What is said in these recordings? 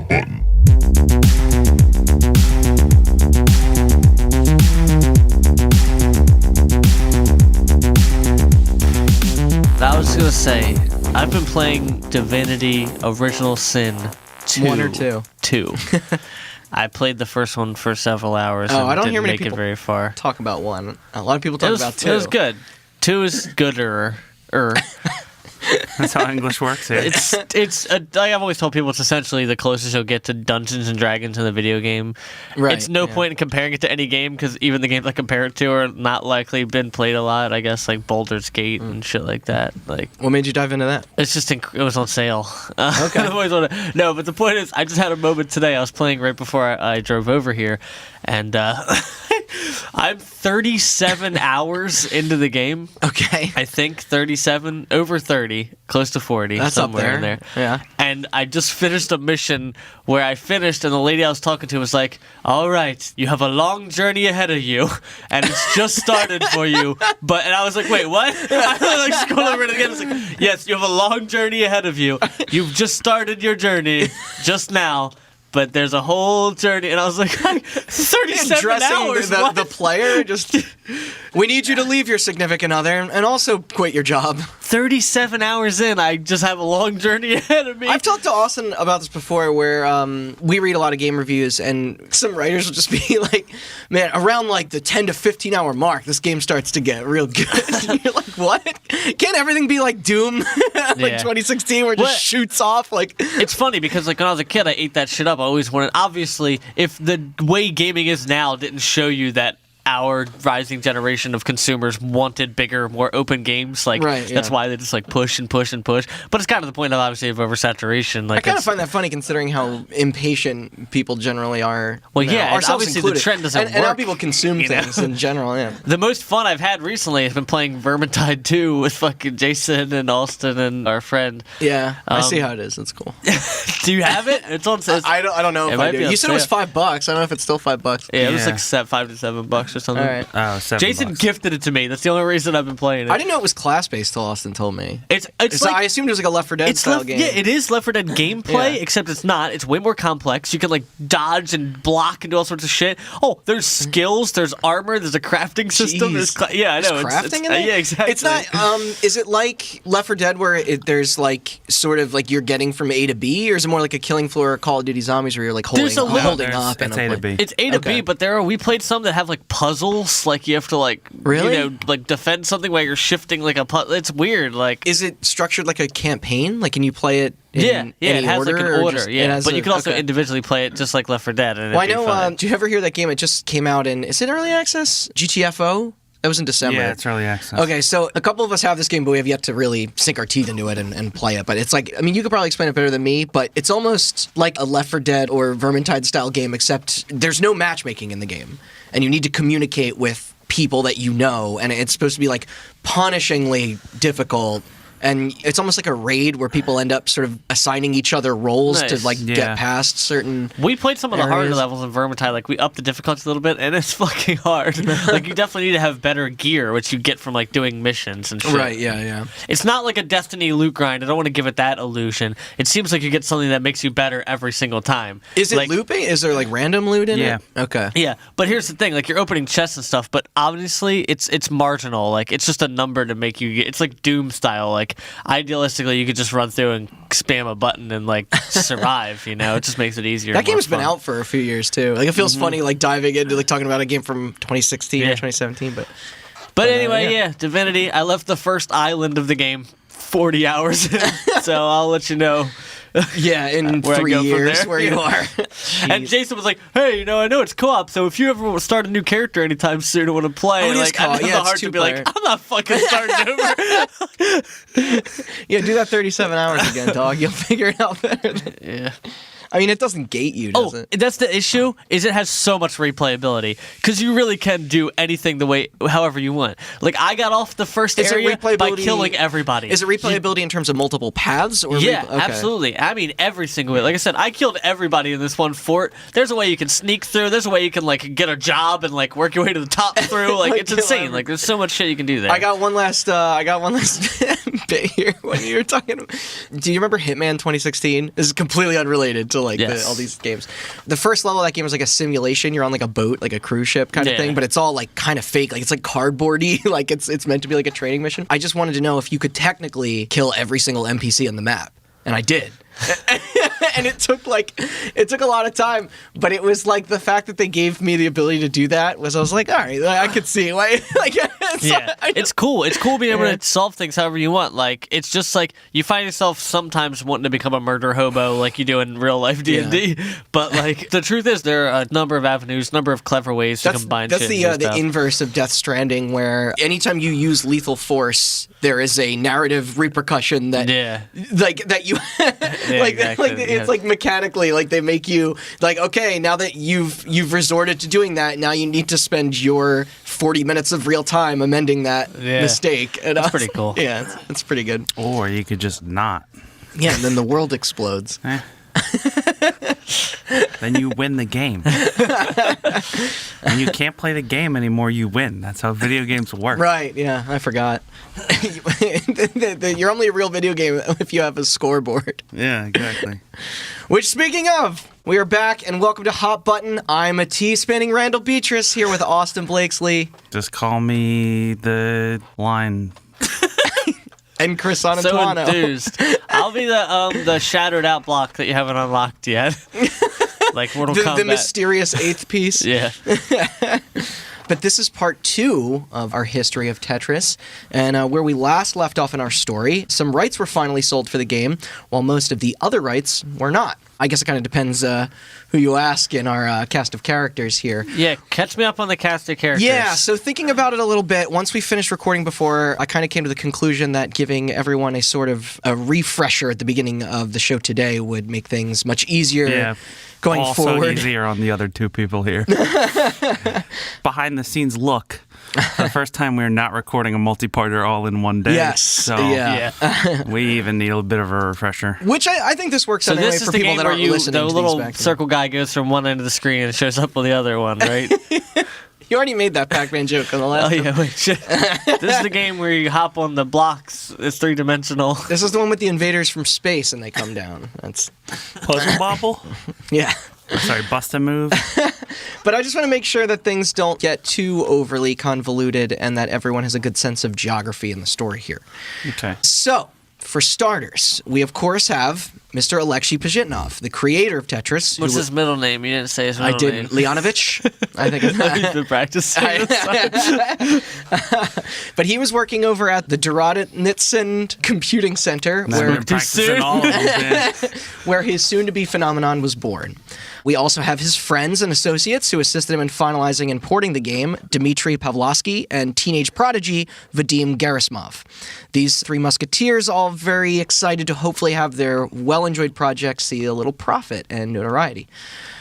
button. I was gonna say, I've been playing Divinity Original Sin 2. 1 or 2? 2. I played the first one for several hours and I don't didn't hear many make it people very far. talk about 1. A lot of people talk about 2. It was good. 2 is gooder. That's how English works here. I've always told people it's essentially the closest you'll get to Dungeons and Dragons in the video game. Right, It's no point in comparing it to any game because even the games I compare it to are not likely been played a lot. I guess like Baldur's Gate and shit like that. Like, What made you dive into that? it's just it was on sale. Okay. No, but the point is, I just had a moment today. I was playing right before I drove over here, and I'm 37 hours into the game. Okay. I think 37, over 30, close to 40, That's up somewhere in there. there. Yeah. And I just finished a mission where I finished, and the lady I was talking to was like, "All right, you have a long journey ahead of you, and it's just started for you." And I was like, "Wait, what?" I like scrolled over it again. It's like, "Yes, you have a long journey ahead of you. You've just started your journey just now." But there's a whole journey, and I was like, 37 Dressing hours. the player, just we need you to leave your significant other and also quit your job. 37 hours in, I just have a long journey ahead of me. I've talked to Austin about this before, where we read a lot of game reviews, and some writers will just be like, "Man, around like the 10 to 15 hour mark, this game starts to get real good." And you're like, "What? Can't everything be like Doom, like 2016, where it just shoots off?" Like, it's funny because like when I was a kid, I ate that shit up. I always wanted. Obviously, if the way gaming is now didn't show you that our rising generation of consumers wanted bigger, more open games, like that's why they just like push and push and push. But it's kind of the point of obviously of oversaturation. Like, I kind of find that funny considering how impatient people generally are. Well, yeah, and ourselves obviously included. the trend doesn't work. And how people consume things in general. Yeah. The most fun I've had recently has been playing Vermintide 2 with fucking Jason and Austin and our friend. Yeah, I see how it is. It's cool. Do you have it? It's on. I don't know if I do. You said it was $5. I don't know if it's still $5. Yeah, it was like $5 to $7 or something. All right. Oh, $7. Jason gifted it to me. That's the only reason I've been playing it. I didn't know it was class-based till Austin told me. It's So like, I assumed it was like a Left 4 Dead style game. Yeah, it is Left 4 Dead gameplay, Yeah. except it's not. It's way more complex. You can like dodge and block and do all sorts of shit. Oh, there's skills, there's armor, there's a crafting system. There's Jeez. I know. There's crafting in it? Yeah, exactly. It's not. Is it like Left 4 Dead where there's like sort of like you're getting from A to B, or is it more like a Killing Floor or Call of Duty Zombies where you're like holding up? It's A to B. It's A to Okay. B, but we played some that have like puzzles. Like you have to like like defend something while you're shifting like a puzzle. It's weird. Like, is it structured like a campaign? Like, can you play it? In it any has order, like an or order. just- But you can also individually play it just like Left 4 Dead. And Well, I it'd be know. fun. Do you ever hear that game? It just came out in. Is it early access? GTFO. That was in December. Yeah, it's early access. Okay, so a couple of us have this game, but we have yet to really sink our teeth into it and play it. But it's like, I mean, you could probably explain it better than me, but it's almost like a Left 4 Dead or Vermintide style game, except there's no matchmaking in the game, and you need to communicate with people that you know, and it's supposed to be like punishingly difficult. And it's almost like a raid where people end up sort of assigning each other roles to like get past certain. We played some of the harder areas. levels in Vermintide. Like we upped the difficulty a little bit, and it's fucking hard. Like you definitely need to have better gear, which you get from like doing missions and shit. Right? Yeah. It's not like a Destiny loot grind. I don't want to give it that illusion. It seems like you get something that makes you better every single time. Is it like, looping? Is there like random loot in Yeah. it? Okay. Yeah, but here's the thing: like you're opening chests and stuff, but obviously it's marginal. Like it's just a number to make you. It's like Doom style. Like idealistically, you could just run through and spam a button and like survive. You know, it just makes it easier. That and more game's been fun. out for a few years too. Like it feels funny, like diving into like talking about a game from 2016 or 2017. But anyway, yeah, Divinity. I left the first island of the game 40 hours in, so I'll let you know. Yeah, in Where I 3 go from years there. where you are. And Jason was like, "Hey, I know it's co-op, so if you ever start a new character anytime soon and want to play, Oh, it is like, co-op. I have Yeah, the it's heart to be like, two-player. I'm not fucking starting over." Yeah, do that 37 hours again, dog. You'll figure it out better. Yeah. I mean, it doesn't gate you, does Oh, it? that's the issue. Is it has so much replayability because you really can do anything however you want. Like I got off the first Is it area by replayability- killing everybody. Is it replayability in terms of multiple paths? Or Yeah, okay. absolutely. I mean, every single way. Like I said, I killed everybody in this one fort. There's a way you can sneak through. There's a way you can like get a job and like work your way to the top through. Like it's kill insane. every- Like there's so much shit you can do there. I got one last bit here when you were talking. Do you remember Hitman 2016? This is completely unrelated to like Yes. all these games. The first level of that game was like a simulation. You're on like a boat, like a cruise ship kind of Yeah. thing, but it's all like kind of fake. Like it's like cardboardy. Like it's meant to be like a training mission. I just wanted to know if you could technically kill every single NPC on the map, and I did. And it took a lot of time, but it was like the fact that they gave me the ability to do that was I was like, all right, I could see why. It's cool. It's cool being able to solve things however you want. Like it's just like you find yourself sometimes wanting to become a murder hobo like you do in real life D&D. But like the truth is there are a number of avenues, number of clever ways to combine That's shit the and do the stuff. inverse of Death Stranding, where anytime you use lethal force, there is a narrative repercussion that that you exactly. it's like mechanically like they make you like, okay, now that you've resorted to doing that, now you need to spend your 40 minutes of real time amending that mistake. And That's pretty cool. Yeah, it's pretty good. Or you could just not. Yeah, and then the world explodes. Then you win the game. When you can't play the game anymore, you win. That's how video games work. Right, yeah, I forgot. You're only a real video game if you have a scoreboard. Yeah, exactly. Which, speaking of, we are back, and welcome to Hot Button. I'm a tea-spinning Randall Beatrice here with Austin Blakesley. Just call me the line. And Chris So Anatuano. enthused. I'll be the shattered out block that you haven't unlocked yet. Like Mortal Kombat. The mysterious eighth piece. Yeah. But this is part 2 of our history of Tetris, and where we last left off in our story, some rights were finally sold for the game, while most of the other rights were not. I guess it kind of depends who you ask in our cast of characters here. Yeah, catch me up on the cast of characters. Yeah, so thinking about it a little bit, once we finished recording before, I kind of came to the conclusion that giving everyone a sort of a refresher at the beginning of the show today would make things much easier going also forward. easier on the other two people here. Behind the scenes look. For the first time, we're not recording a multi-parter all in one day. Yes. So Yeah. we even need a bit of a refresher. Which I think this works So out anyway this is for the people game that where aren't you listening the to these little back then. circle guy goes from one end of the screen and shows up on the other one, right? You already made that Pac-Man joke on the last Oh yeah, wait, shit. This is the game where you hop on the blocks. It's 3-dimensional. This is the one with the invaders from space and they come down. That's Puzzle bobble? yeah. Sorry, bust a move. But I just want to make sure that things don't get too overly convoluted and that everyone has a good sense of geography in the story here. Okay. So, for starters, we of course have Mr. Alexei Pajitnov, the creator of Tetris. What's who- his middle name? You didn't say his middle I didn't. name. Leonovich? I think He's been practicing. But he was working over at the Dorodnitsin Computing Center, I've been practicing soon. all of them. where his soon-to-be phenomenon was born. We also have his friends and associates who assisted him in finalizing and porting the game, Dmitry Pavlovsky and teenage prodigy Vadim Gerasimov. These three musketeers all very excited to hopefully have their well-enjoyed project see a little profit and notoriety.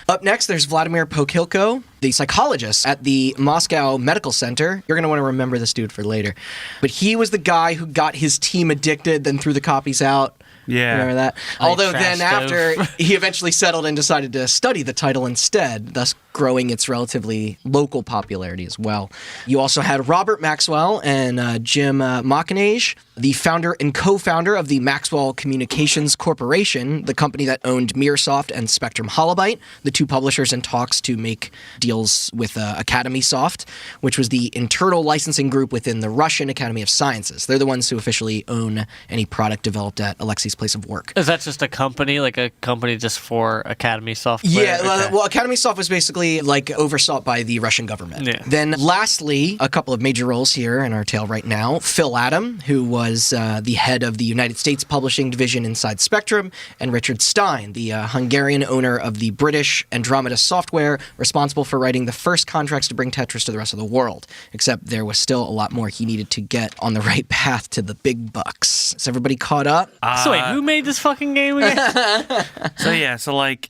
Up next, there's Vladimir Pokhilko, the psychologist at the Moscow Medical Center. You're going to want to remember this dude for later. But he was the guy who got his team addicted, then threw the copies out. Yeah. Remember that? Although trash then after, stove. he eventually settled and decided to study the title instead, thus growing its relatively local popularity as well. You also had Robert Maxwell and Jim Machinage, the founder and co-founder of the Maxwell Communications Corporation, the company that owned Mirrorsoft and Spectrum Holobyte, the two publishers in talks to make deals with Academy Soft, which was the internal licensing group within the Russian Academy of Sciences. They're the ones who officially own any product developed at Alexei's place of work. Is that just a company, like a company just for Academy software? Yeah, Okay. well, Academy Soft was basically like oversaw by the Russian government. Yeah. Then lastly, a couple of major roles here in our tale right now. Phil Adam, who was the head of the United States publishing division inside Spectrum, and Richard Stein, the Hungarian owner of the British Andromeda software, responsible for writing the first contracts to bring Tetris to the rest of the world. Except there was still a lot more he needed to get on the right path to the big bucks. Is everybody caught up? So wait, who made this fucking game again? So like,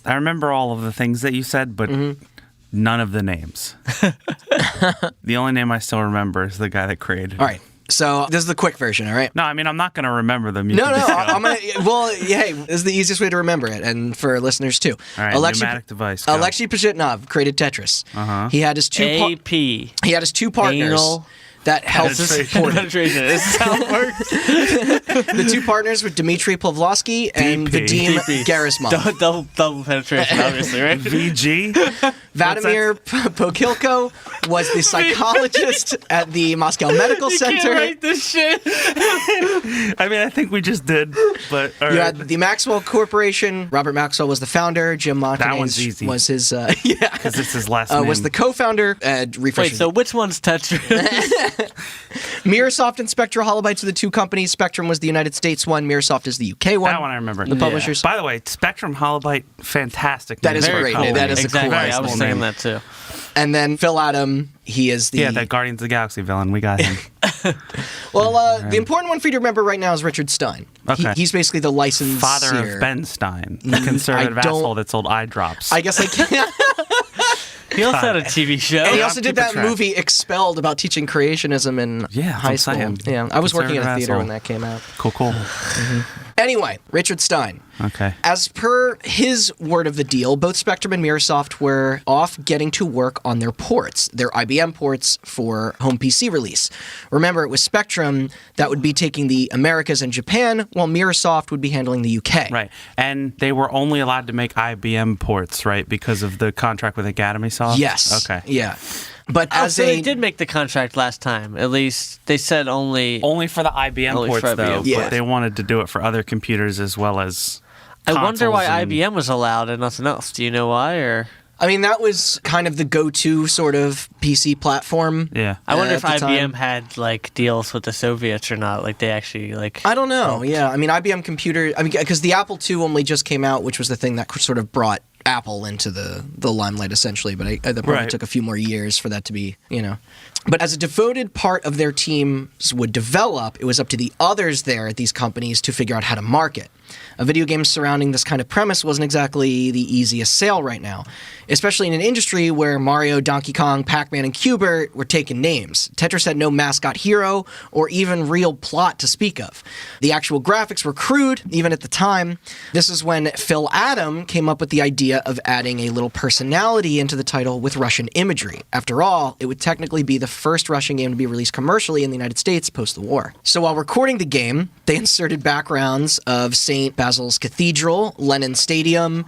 I remember all of the things that you said, but none of the names. The only name I still remember is the guy that created it. All right. So this is the quick version, all right? No, I mean, I'm not going to remember them. You No, can no, just go. I'm gonna. Well, hey, this is the easiest way to remember it, and for listeners too. All right, pneumatic device, go. Alexei Pajitnov created Tetris. Uh-huh. He had his two. AP. He had his two partners. Anal that helps support it. Penetration is how it works. The two partners were Dmitry Pavlovsky and Vadim Gerasimov. Double penetration, obviously, right? VG? Vladimir Pokilko was the psychologist at the Moscow Medical You Center. can't write this shit. I mean, I think we just did, but all You right. had the Maxwell Corporation. Robert Maxwell was the founder. Jim That one's Montanez easy. was his Because it's his last name. was the co-founder. Wait, so which one's Tetris? Mirrorsoft and Spectral Holobytes are the two companies. Spectrum was the United States one. Mirrorsoft is the UK one. That one I remember. The publishers. By the way, Spectrum Holobyte, fantastic. That name is a for great company. name. That is exactly. a cool I was name. thinking that too. And then Phil Adam, he is the... Yeah, that Guardians of the Galaxy villain. We got him. Well, the important one for you to remember right now is Richard Stein. Okay. He's basically the licensee. Father of Ben Stein, the conservative I don't- asshole that sold eye drops. I guess I can't... He also had a TV show. And he I'm also did keeping that track. movie Expelled about teaching creationism in Yeah, that's high what I'm school. saying. Yeah, I was working at a Conservative theater asshole. when that came out. Cool. Anyway, Richard Stein. Okay. As per his word of the deal, both Spectrum and Mirrorsoft were off getting to work on their ports, their IBM ports for home PC release. Remember, it was Spectrum that would be taking the Americas and Japan, while Mirrorsoft would be handling the UK. Right. And they were only allowed to make IBM ports, right? Because of the contract with Academy Soft? Yes. Okay. Yeah. But Oh, as so a... they did make the contract last time. At least they said only. Only for the IBM Only ports, for though. IBM. Yeah. But they wanted to do it for other computers as well as I wonder why consoles and- IBM was allowed and nothing else. Do you know why? Or I mean, that was kind of the go-to sort of PC platform. Yeah. I wonder at if the IBM time. had like deals with the Soviets or not. Like they actually like. I don't know. Yeah, I mean, IBM computer. I mean, because the Apple II only just came out, which was the thing that sort of brought Apple into the limelight, essentially. But that probably Right. took a few more years for that to be, But as a devoted part of their teams would develop, it was up to the others there at these companies to figure out how to market. A video game surrounding this kind of premise wasn't exactly the easiest sale right now, especially in an industry where Mario, Donkey Kong, Pac-Man, and Q*bert were taking names. Tetris had no mascot hero or even real plot to speak of. The actual graphics were crude, even at the time. This is when Phil Adam came up with the idea of adding a little personality into the title with Russian imagery. After all, it would technically be the first Russian game to be released commercially in the United States post the war. So while recording the game, they inserted backgrounds of St. Basil's Cathedral, Lenin Stadium,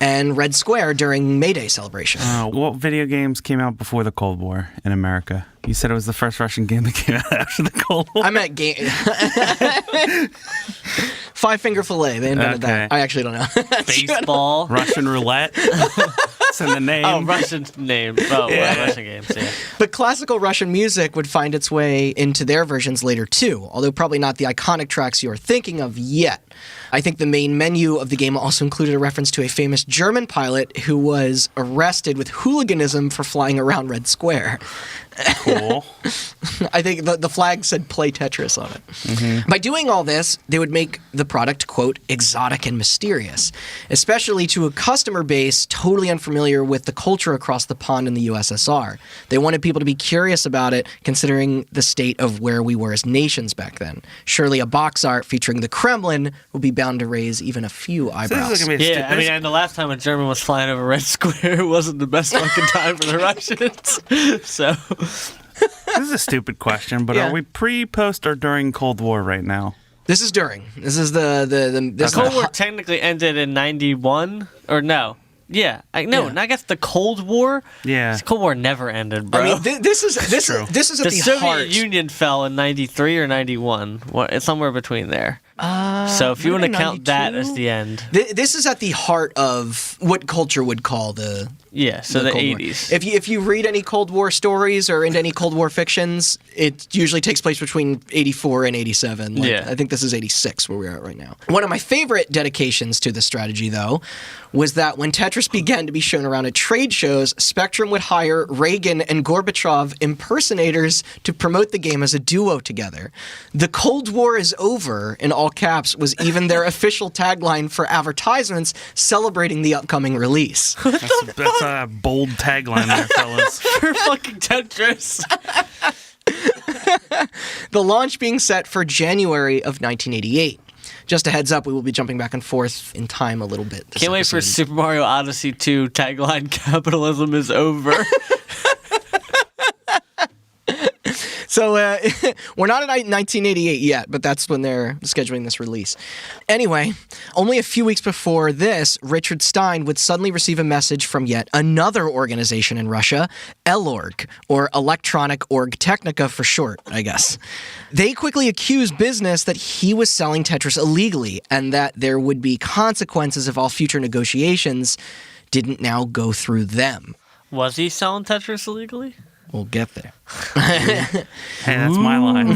and Red Square during May Day celebration. What video games came out before the Cold War in America? You said it was the first Russian game that came out after the Cold War. I meant game. Five Finger Fillet. They invented Okay. that. I actually don't know. baseball. Russian roulette. It's in the name. Oh, Russian name. Oh, well, Russian games. Yeah. But classical Russian music would find its way into their versions later too, although probably not the iconic tracks you're thinking of yet. I think the main menu of the game also included a reference to a famous German pilot who was arrested with hooliganism for flying around Red Square. Cool. I think the flag said play Tetris on it. By doing all this, they would make the product, quote, exotic and mysterious, especially to a customer base totally unfamiliar with the culture across the pond in the USSR. They wanted people to be curious about it, considering the state of where we were as nations back then. Surely a box art featuring the Kremlin would be bound to raise even a few So eyebrows. this is gonna be a Yeah, I mean, and the last time a German was flying over Red Square, it wasn't the best fucking time for the Russians. So, this is a stupid question, but Yeah. are we pre, post, or during Cold War right now? This is during. This is this the is Cold the War hot- technically ended in '91, or no? Yeah, Yeah. I guess the Cold War. Yeah. The Cold War never ended, bro. I mean, this is true. this is at the the Soviet heart. Union fell in '93 or '91. It's somewhere between there. So if you want to maybe count that 92? as the end, This is at the heart of what culture would call the yeah. So the Cold War. '80s. If you read any Cold War stories or into any Cold War fictions, it usually takes place between 84 and 87. Yeah. I think this is 86 where we're at right now. One of my favorite dedications to this strategy, though, was that when Tetris began to be shown around at trade shows, Spectrum would hire Reagan and Gorbachev impersonators to promote the game as a duo together. The Cold War is over, in all caps, was even their official tagline for advertisements celebrating the upcoming release. That's a bold tagline there, fellas. For fucking Tetris. The launch being set for January of 1988. Just a heads up, we will be jumping back and forth in time a little bit. this Can't wait for episode. Super Mario Odyssey 2 tagline: "Capitalism is over." So So we're not in 1988 yet, but that's when they're scheduling this release. Anyway, only a few weeks before this, Richard Stein would suddenly receive a message from yet another organization in Russia, ELORG, or Electronic Org Technica for short, I guess. They quickly accused business that he was selling Tetris illegally and that there would be consequences if all future negotiations didn't now go through them. Was he selling Tetris illegally? We'll get there. Hey, that's my line.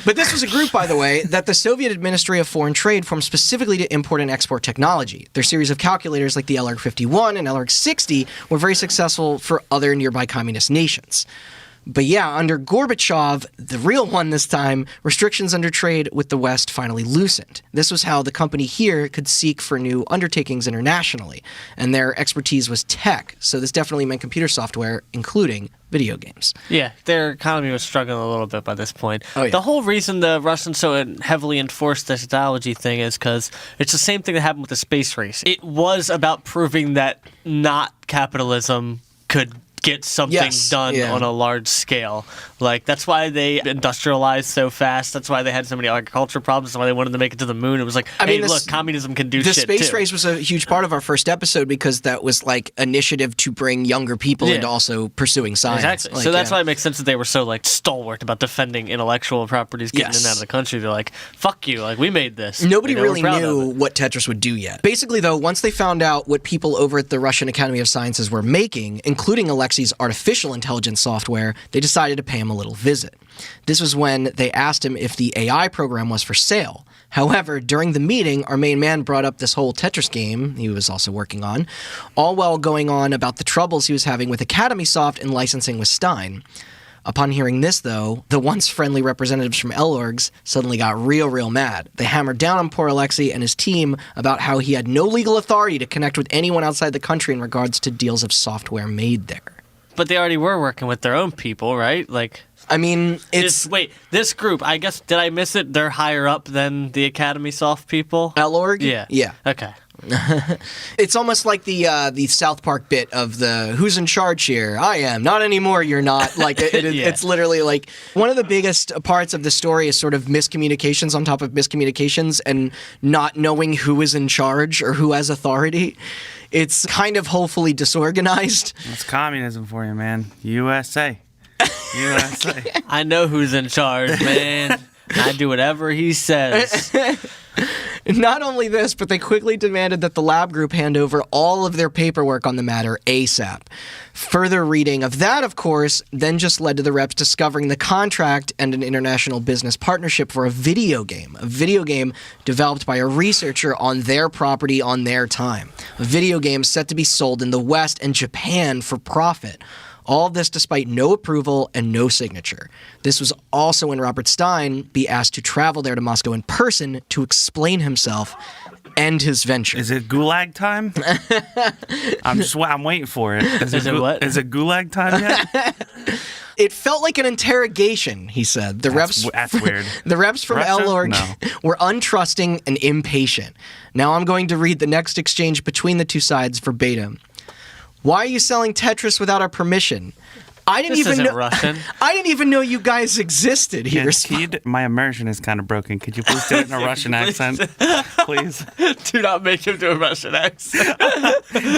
But this was a group, by the way, that the Soviet Ministry of Foreign Trade formed specifically to import and export technology. Their series of calculators like the LRG 51 and LRG 60 were very successful for other nearby communist nations. But yeah, under Gorbachev, the real one this time, restrictions under trade with the West finally loosened. This was how the company here could seek for new undertakings internationally, and their expertise was tech, so this definitely meant computer software, including video games. Yeah, their economy was struggling a little bit by this point. Oh, yeah. The whole reason the Russians so heavily enforced the technology thing is because it's the same thing that happened with the space race. It was about proving that not capitalism could get something done on a large scale. Like, that's why they industrialized so fast. That's why they had so many agriculture problems. That's why they wanted to make it to the moon. It was like, look, communism can do shit too. The space race was a huge part of our first episode because that was like initiative to bring younger people into also pursuing science. Exactly. Like, so that's why it makes sense that they were so like stalwart about defending intellectual properties getting in and out of the country. They're like, fuck you, like we made this. Nobody really knew what Tetris would do yet. Basically, though, once they found out what people over at the Russian Academy of Sciences were making, including Alexei's artificial intelligence software, they decided to pay him a little visit. This was when they asked him if the AI program was for sale. However, during the meeting, our main man brought up this whole Tetris game he was also working on, all while going on about the troubles he was having with Academy Soft and licensing with Stein. Upon hearing this, though, the once friendly representatives from ELORGs suddenly got real mad. They hammered down on poor Alexei and his team about how he had no legal authority to connect with anyone outside the country in regards to deals of software made there. But they already were working with their own people, right? Like, I mean, it's... this group, I guess, did I miss it? They're higher up than the Academy Soft people? ELORG? Yeah. Yeah. Okay. It's almost like the South Park bit of the who's in charge here? I am. Not anymore, you're not. Like it's literally like one of the biggest parts of the story is sort of miscommunications on top of miscommunications and not knowing who is in charge or who has authority. It's kind of hopefully disorganized. That's communism for you, man. USA. USA. I know who's in charge, man. I do whatever he says. Not only this, but they quickly demanded that the lab group hand over all of their paperwork on the matter ASAP. Further reading of that, of course, then just led to the reps discovering the contract and an international business partnership for a video game developed by a researcher on their property on their time. A video game set to be sold in the West and Japan for profit. All of this despite no approval and no signature. This was also when Robert Stein be asked to travel there to Moscow in person to explain himself and his venture. Is it Gulag time? I'm waiting for it. Is it what? Is it Gulag time yet? It felt like an interrogation, he said. That's weird. The reps from ELORG were untrusting and impatient. Now I'm going to read the next exchange between the two sides verbatim. Why are you selling Tetris without our permission? I didn't even know Russian. I didn't even know you guys existed. He responded. My immersion is kind of broken. Could you please do it in a Russian accent, please? Do not make him do a Russian accent.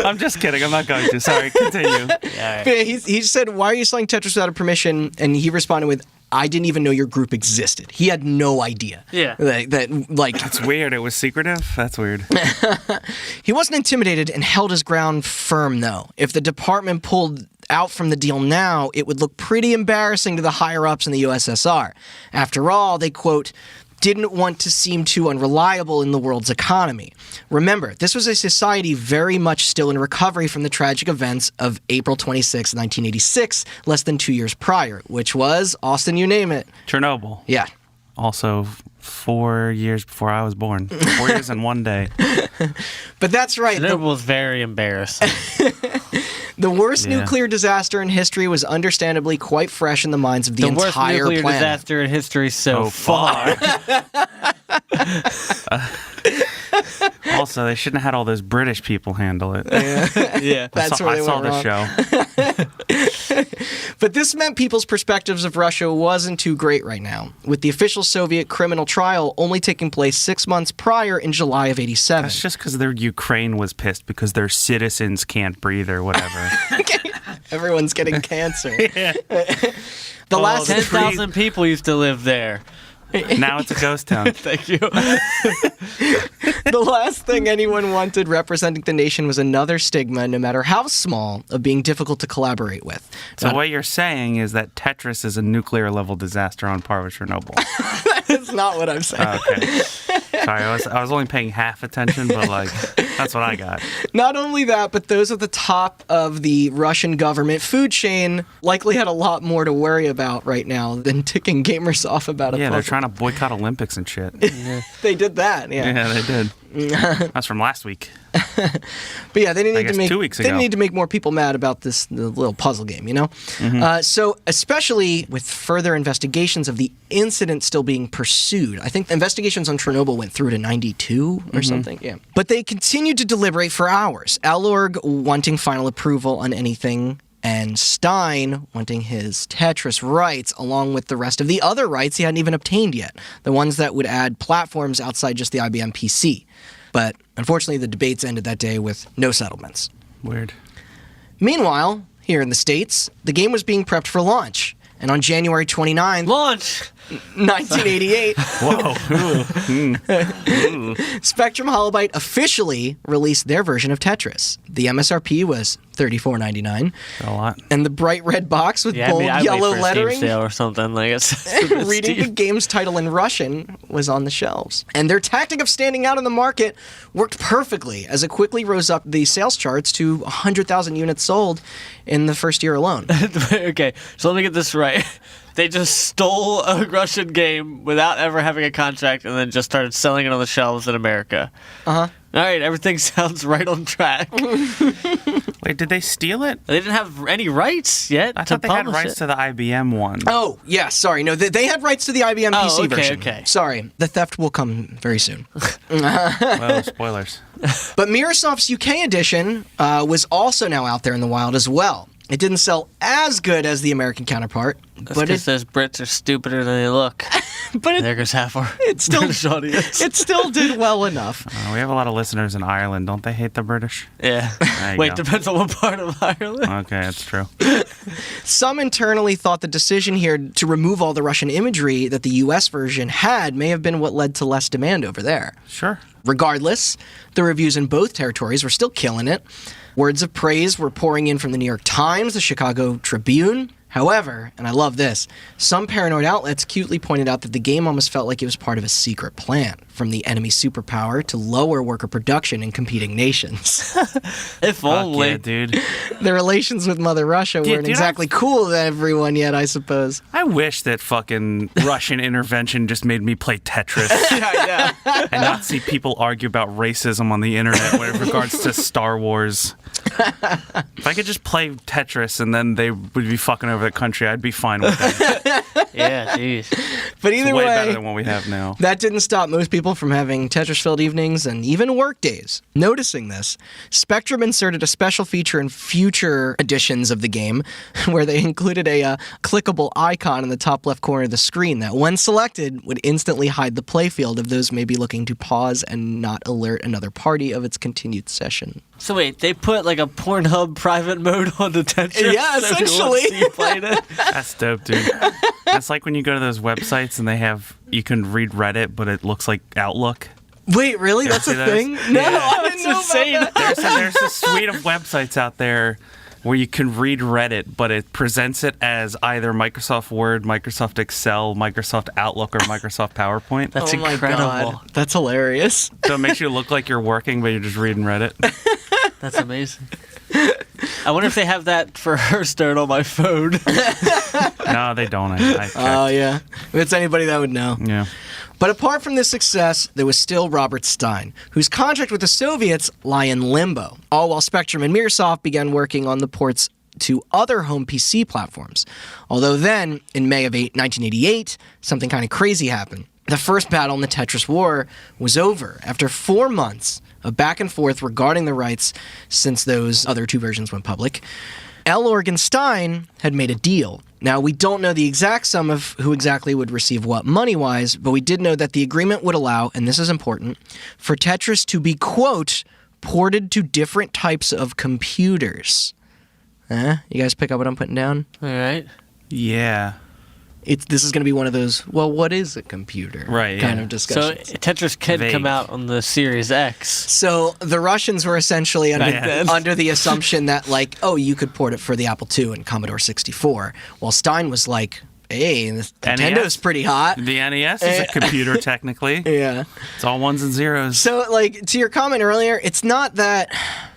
I'm just kidding. I'm not going to. Sorry. Continue. Yeah, right. He said, "Why are you selling Tetris without permission?" And he responded with, "I didn't even know your group existed." He had no idea. Yeah. That's weird. It was secretive. That's weird. He wasn't intimidated and held his ground firm, though. If the department pulled out from the deal now, it would look pretty embarrassing to the higher-ups in the USSR. After all, they, quote, didn't want to seem too unreliable in the world's economy. Remember, this was a society very much still in recovery from the tragic events of April 26, 1986, less than 2 years prior, which was, Austin, you name it. Chernobyl. Yeah. Also, 4 years before I was born. 4 years and 1 day. But that's right. Chernobyl was very embarrassing. The worst nuclear disaster in history was understandably quite fresh in the minds of the entire planet. The worst nuclear disaster in history so far. Also, they shouldn't have had all those British people handle it. Yeah. That's where I they saw went the wrong. show. But this meant people's perspectives of Russia wasn't too great right now, with the official Soviet criminal trial only taking place 6 months prior in July of 87. That's just because their Ukraine was pissed because their citizens can't breathe or whatever. Everyone's getting cancer. Yeah. The last 10,000 people used to live there. Now it's a ghost town. Thank you. The last thing anyone wanted representing the nation was another stigma, no matter how small, of being difficult to collaborate with. So what you're saying is that Tetris is a nuclear-level disaster on par with Chernobyl. That's not what I'm saying. Okay. Sorry, I was only paying half attention, but that's what I got. Not only that, but those at the top of the Russian government food chain likely had a lot more to worry about right now than ticking gamers off about a Yeah, they're puzzle. trying to boycott Olympics and shit. They did that, yeah. Yeah, they did. That's from last week. But yeah, they didn't I need to guess make 2 weeks they ago. didn't need to make more people mad about the little puzzle game, you know. So especially with further investigations of the incident still being pursued, I think the investigations on Chernobyl went through to 92 or something. Yeah, but they continued to deliberate for hours. Elorg wanting final approval on anything, and Stein wanting his Tetris rights, along with the rest of the other rights he hadn't even obtained yet, the ones that would add platforms outside just the IBM PC. But unfortunately, the debates ended that day with no settlements. Weird. Meanwhile, here in the States, the game was being prepped for launch. And on January 29th, Launch! 1988, Whoa. Spectrum Holobyte officially released their version of Tetris. The MSRP was $34.99, A lot. and the bright red box with Yeah, bold I'd yellow wait for a Steam lettering sale or something. Like it's reading the game's title in Russian was on the shelves. And their tactic of standing out in the market worked perfectly, as it quickly rose up the sales charts to 100,000 units sold in the first year alone. Okay, so let me get this right. They just stole a Russian game without ever having a contract and then just started selling it on the shelves in America. Uh-huh. All right, everything sounds right on track. Wait, did they steal it? They didn't have any rights yet I to thought they had publish rights it. to the IBM one. Oh, yeah, sorry. No, they had rights to the IBM PC okay, version. okay. Sorry, the theft will come very soon. Well, spoilers. But Microsoft's UK edition was also now out there in the wild as well. It didn't sell as good as the American counterpart, That's but because those Brits are stupider than they look. There goes half our still- British audience. it still did well enough. We have a lot of listeners in Ireland. Don't they hate the British? Yeah. There you Wait, go. depends on what part of Ireland. Okay, that's true. Some internally thought the decision here to remove all the Russian imagery that the US version had may have been what led to less demand over there. Sure. Regardless, the reviews in both territories were still killing it. Words of praise were pouring in from the New York Times, the Chicago Tribune. However, and I love this, some paranoid outlets cutely pointed out that the game almost felt like it was part of a secret plan from the enemy superpower to lower worker production in competing nations. If Fuck only. yeah, dude. The relations with Mother Russia weren't dude, exactly cool to everyone yet, I suppose. I wish that fucking Russian intervention just made me play Tetris Yeah, yeah. and not see people argue about racism on the internet with regards to Star Wars. If I could just play Tetris and then they would be fucking over the country, I'd be fine with that. Yeah, jeez. But It's either way better way, than what we have now. that didn't stop most people from having Tetris-filled evenings and even work days. Noticing this, Spectrum inserted a special feature in future editions of the game where they included a clickable icon in the top left corner of the screen that, when selected, would instantly hide the playfield of those maybe looking to pause and not alert another party of its continued session. So wait, they put like a Pornhub private mode on the Tetris? Yeah, so everyone essentially. see you played it? That's dope, dude. That's like when you go to those websites and you can read Reddit, but it looks like Outlook. Wait, really? That's see a those? thing? No, Yeah. I didn't know insane. about that. There's a suite of websites out there where you can read Reddit, but it presents it as either Microsoft Word, Microsoft Excel, Microsoft Outlook, or Microsoft PowerPoint. That's Oh my incredible. God. That's hilarious. So it makes you look like you're working, but you're just reading Reddit. That's amazing. I wonder if they have that for Hearthstone on my phone. No, they don't. I checked. Oh, yeah. If it's anybody that would know. Yeah. But apart from this success, there was still Robert Stein, whose contract with the Soviets lie in limbo, all while Spectrum and Microsoft began working on the ports to other home PC platforms. Although then, in May of 1988, something kind of crazy happened. The first battle in the Tetris War was over after 4 months a back and forth regarding the rights since those other two versions went public. L. Stein had made a deal. Now, we don't know the exact sum of who exactly would receive what money-wise, but we did know that the agreement would allow, and this is important, for Tetris to be, quote, ported to different types of computers. You guys pick up what I'm putting down? All right. Yeah. This is going to be one of those, well, what is a computer? Right, kind yeah. of So discussions. Tetris can Vague. come out on the Series X. So the Russians were essentially Back then. under the assumption that, like, oh, you could port it for the Apple II and Commodore 64. While Stein was like, hey, this Nintendo's pretty hot. The NES is a computer, technically. Yeah. It's all ones and zeros. So, like, to your comment earlier, it's not that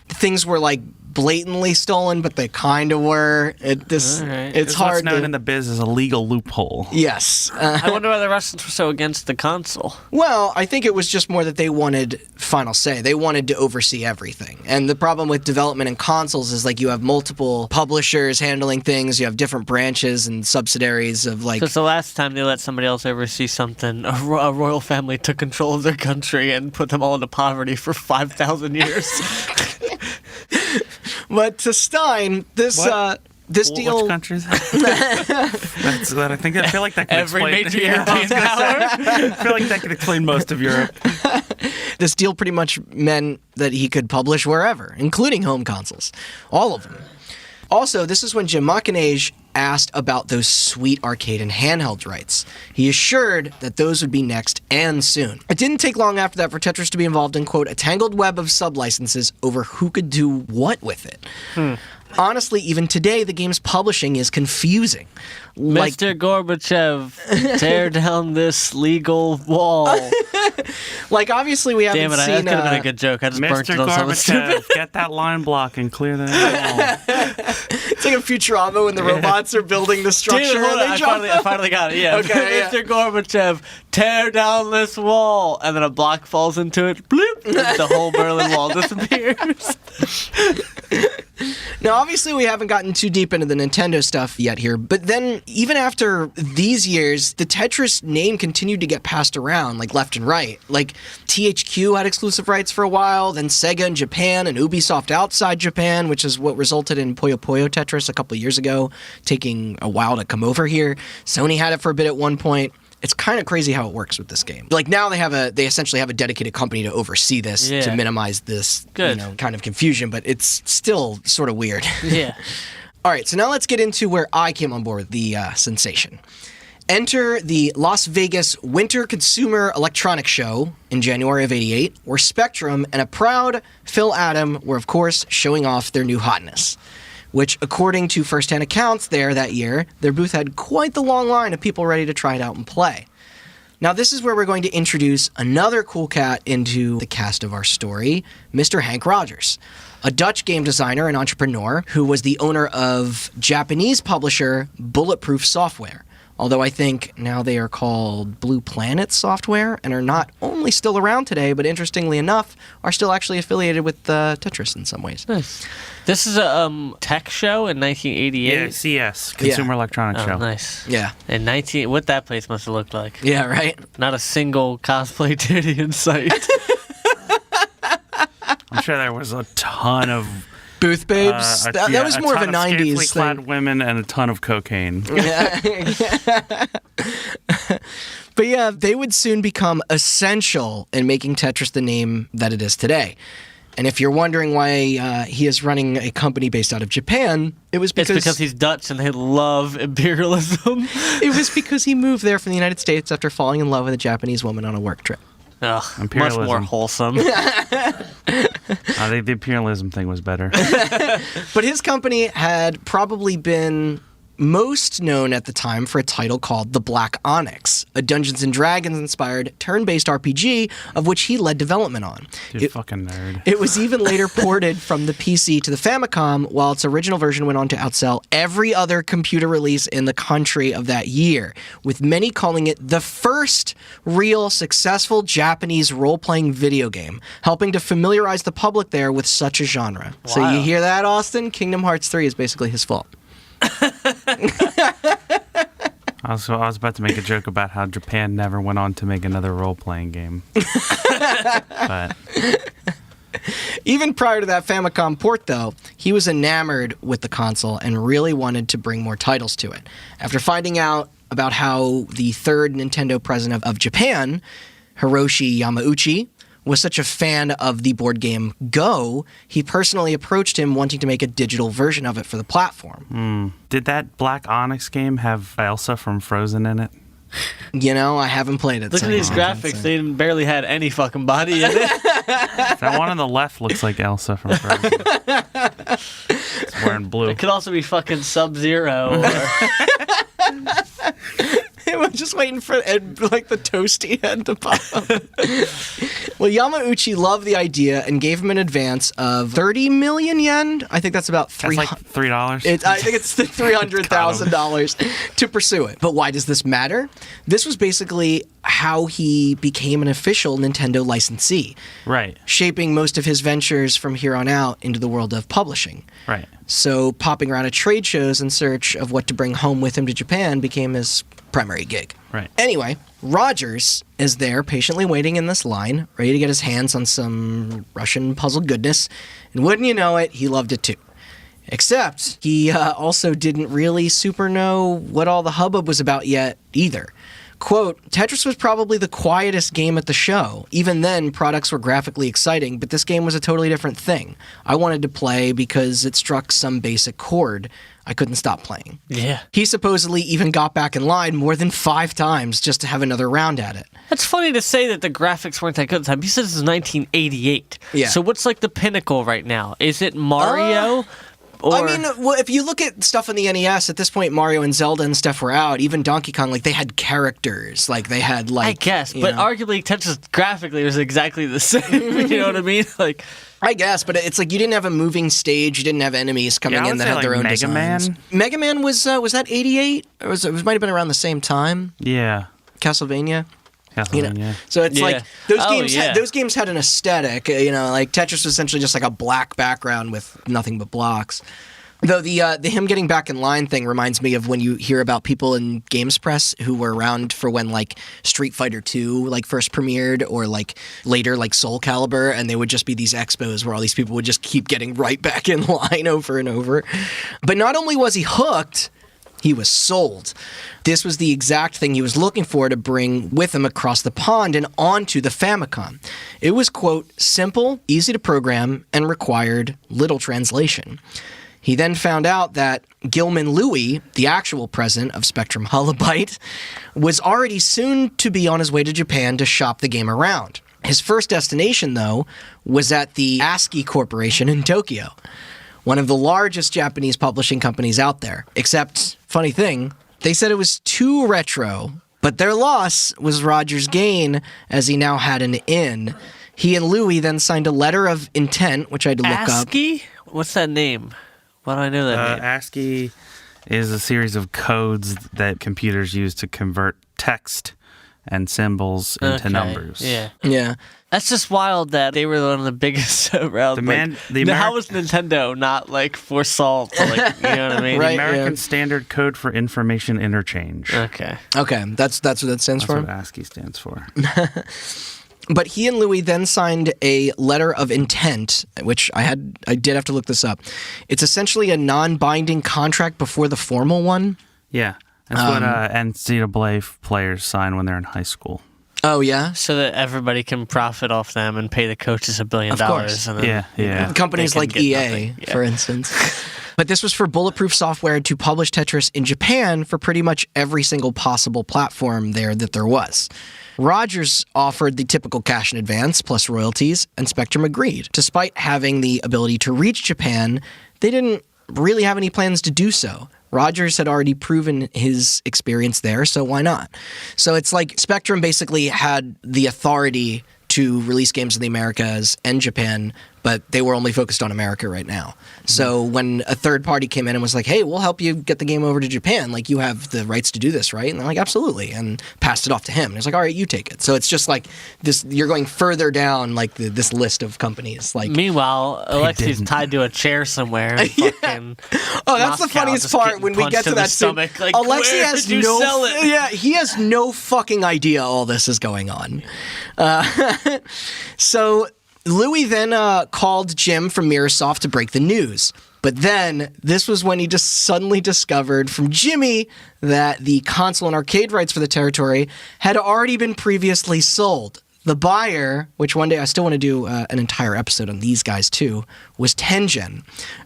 things were, like, blatantly stolen, but they kind of were. All right. It's It's hard what's known to... in the biz as a legal loophole. Yes. I wonder why the Russians were so against the console. Well, I think it was just more that they wanted final say. They wanted to oversee everything. And the problem with development in consoles is, like, you have multiple publishers handling things. You have different branches and subsidiaries of, like... Because the last time they let somebody else oversee something, a royal family took control of their country and put them all into poverty for 5,000 years. But to Stein, this deal... Which country is that? I feel like that could Every explain... major Yeah, I European was gonna say, I feel like that could explain most of Europe. This deal pretty much meant that he could publish wherever, including home consoles. All of them. Also, this is when Jim Machinage asked about those sweet arcade and handheld rights. He assured that those would be next and soon. It didn't take long after that for Tetris to be involved in, quote, a tangled web of sub-licenses over who could do what with it. Honestly, even today, the game's publishing is confusing. Like, Mr. Gorbachev, tear down this legal wall. like, obviously, we haven't Damn it, that seen... could have been a good joke. I just burnt Mr. it on something stupid. Gorbachev, get that line block and clear that wall. It's like a Futurama when the robots are building the structure. Dude, hold and on, they I jump finally got it. Yeah. Okay, yeah. Mr. Gorbachev, tear down this wall, and then a block falls into it. Bloop, and the whole Berlin Wall disappears. Now, obviously, we haven't gotten too deep into the Nintendo stuff yet here, but then even after these years, the Tetris name continued to get passed around, like, left and right. Like, THQ had exclusive rights for a while, then Sega in Japan and Ubisoft outside Japan, which is what resulted in Puyo Puyo Tetris a couple years ago, taking a while to come over here. Sony had it for a bit at one point. It's kind of crazy how it works with this game. Like, now they essentially have a dedicated company to oversee this, Yeah. to minimize this, Good. kind of confusion, but it's still sort of weird. Yeah. All right, so now let's get into where I came on board with the sensation. Enter the Las Vegas Winter Consumer Electronics Show in January of '88, where Spectrum and a proud Phil Adam were, of course, showing off their new hotness. Which, according to first-hand accounts there that year, their booth had quite the long line of people ready to try it out and play. Now, this is where we're going to introduce another cool cat into the cast of our story, Mr. Hank Rogers, a Dutch game designer and entrepreneur who was the owner of Japanese publisher Bulletproof Software. Although I think now they are called Blue Planet Software and are not only still around today, but interestingly enough, are still actually affiliated with Tetris in some ways. Nice. This is a tech show in 1988. Yeah, CS, Consumer Electronics Oh, Show. nice. Yeah. And what that place must have looked like. Yeah, right? Not a single cosplay titty in sight. I'm sure there was a ton of... Booth babes. That was more of a 90s clad thing. women and a ton of cocaine. But yeah, they would soon become essential in making Tetris the name that it is today. And if you're wondering why he is running a company based out of Japan, it was It's because because he's Dutch and they love imperialism. it was because he moved there from the United States after falling in love with a Japanese woman on a work trip. Ugh, much Imperialism. more wholesome. I think the imperialism thing was better. But his company had probably been most known at the time for a title called The Black Onyx, a Dungeons & Dragons-inspired turn-based RPG of which he led development on. Dude, fucking nerd. It was even later ported from the PC to the Famicom, while its original version went on to outsell every other computer release in the country of that year, with many calling it the first real successful Japanese role-playing video game, helping to familiarize the public there with such a genre. So Wow. you hear that, Austin? Kingdom Hearts 3 is basically his fault. I was about to make a joke about how Japan never went on to make another role-playing game. But Even prior to that Famicom port, though, he was enamored with the console and really wanted to bring more titles to it. After finding out about how the third Nintendo president of Japan, Hiroshi Yamauchi, was such a fan of the board game Go, he personally approached him wanting to make a digital version of it for the platform. Did that Black Onyx game have Elsa from Frozen in it? I haven't played it. Look at these graphics. They barely had any fucking body in it. That one on the left looks like Elsa from Frozen. It's wearing blue. It could also be fucking Sub-Zero. I'm just waiting for the toasty head to pop up. Well, Yamauchi loved the idea and gave him an advance of 30 million yen. I think that's about That's like $3. I think it's the $300,000 to pursue it. But why does this matter? This was basically how he became an official Nintendo licensee. Right. Shaping most of his ventures from here on out into the world of publishing. Right. So popping around at trade shows in search of what to bring home with him to Japan became his primary gig. Right. Anyway, Rogers is there patiently waiting in this line, ready to get his hands on some Russian puzzle goodness, and wouldn't you know it, he loved it too. Except he also didn't really super know what all the hubbub was about yet either. Quote, Tetris was probably the quietest game at the show. Even then, products were graphically exciting, but this game was a totally different thing. I wanted to play because it struck some basic chord. I couldn't stop playing. Yeah. He supposedly even got back in line more than 5 times just to have another round at it. That's funny to say that the graphics weren't that good at the time. You said this is 1988. Yeah. So what's like the pinnacle right now? Is it Mario? If you look at stuff on the NES, at this point, Mario and Zelda and stuff were out. Even Donkey Kong, they had characters. They had, I guess, but arguably Tetris graphically was exactly the same. You know what I mean? I guess, but it's you didn't have a moving stage. You didn't have enemies coming in that had their own Mega designs. Man? Mega Man was that 88? Or it might have been around the same time. Yeah. Castlevania. Castlevania. So it's Yeah. those games had an aesthetic. Tetris was essentially just a black background with nothing but blocks. Though the him getting back in line thing reminds me of when you hear about people in games press who were around for when Street Fighter 2 first premiered, or later Soul Calibur, and they would just be these expos where all these people would just keep getting right back in line over and over. But not only was he hooked, he was sold. This was the exact thing he was looking for to bring with him across the pond and onto the Famicom. It was, quote, simple, easy to program, and required little translation. He then found out that Gilman Louie, the actual president of Spectrum Holobyte, was already soon to be on his way to Japan to shop the game around. His first destination, though, was at the ASCII Corporation in Tokyo, one of the largest Japanese publishing companies out there. Except, funny thing, they said it was too retro, but their loss was Roger's gain, as he now had an in. He and Louie then signed a letter of intent, which I had to look up. ASCII? What's that name? Why do I know that name? ASCII is a series of codes that computers use to convert text and symbols into numbers. Yeah. Yeah. That's just wild that they were one of the biggest around. How was Nintendo not foresaw? You know what I mean? Right. The American Standard Code for Information Interchange. Okay. Okay, that's what that stands for? That's what ASCII stands for. But he and Louis then signed a letter of intent, which I did have to look this up. It's essentially a non-binding contract before the formal one. Yeah, that's what NCAA players sign when they're in high school. Oh, yeah? So that everybody can profit off them and pay the coaches $1 billion. Of course. And then, Yeah. Companies like EA, for instance. But this was for bulletproof software to publish Tetris in Japan for pretty much every single possible platform that there was. Rogers offered the typical cash in advance plus royalties, and Spectrum agreed. Despite having the ability to reach Japan, they didn't really have any plans to do so. Rogers had already proven his experience there, so why not? So it's Spectrum basically had the authority to release games in the Americas and Japan, but they were only focused on America right now. So when a third party came in and was like, hey, we'll help you get the game over to Japan, you have the rights to do this, right? And they're like, absolutely, and passed it off to him. And he's like, all right, you take it. So it's just this, you're going further down this list of companies. Meanwhile, Alexi's tied to a chair somewhere. Fucking oh, that's Moscow, the funniest part when we get to that stomach. Alexi has sell it? Yeah, he has no fucking idea all this is going on. So Louis then called Jim from Mirrorsoft to break the news. But then, this was when he just suddenly discovered from Jimmy that the console and arcade rights for the territory had already been previously sold. The buyer, which one day I still want to do an entire episode on these guys too, was Tengen,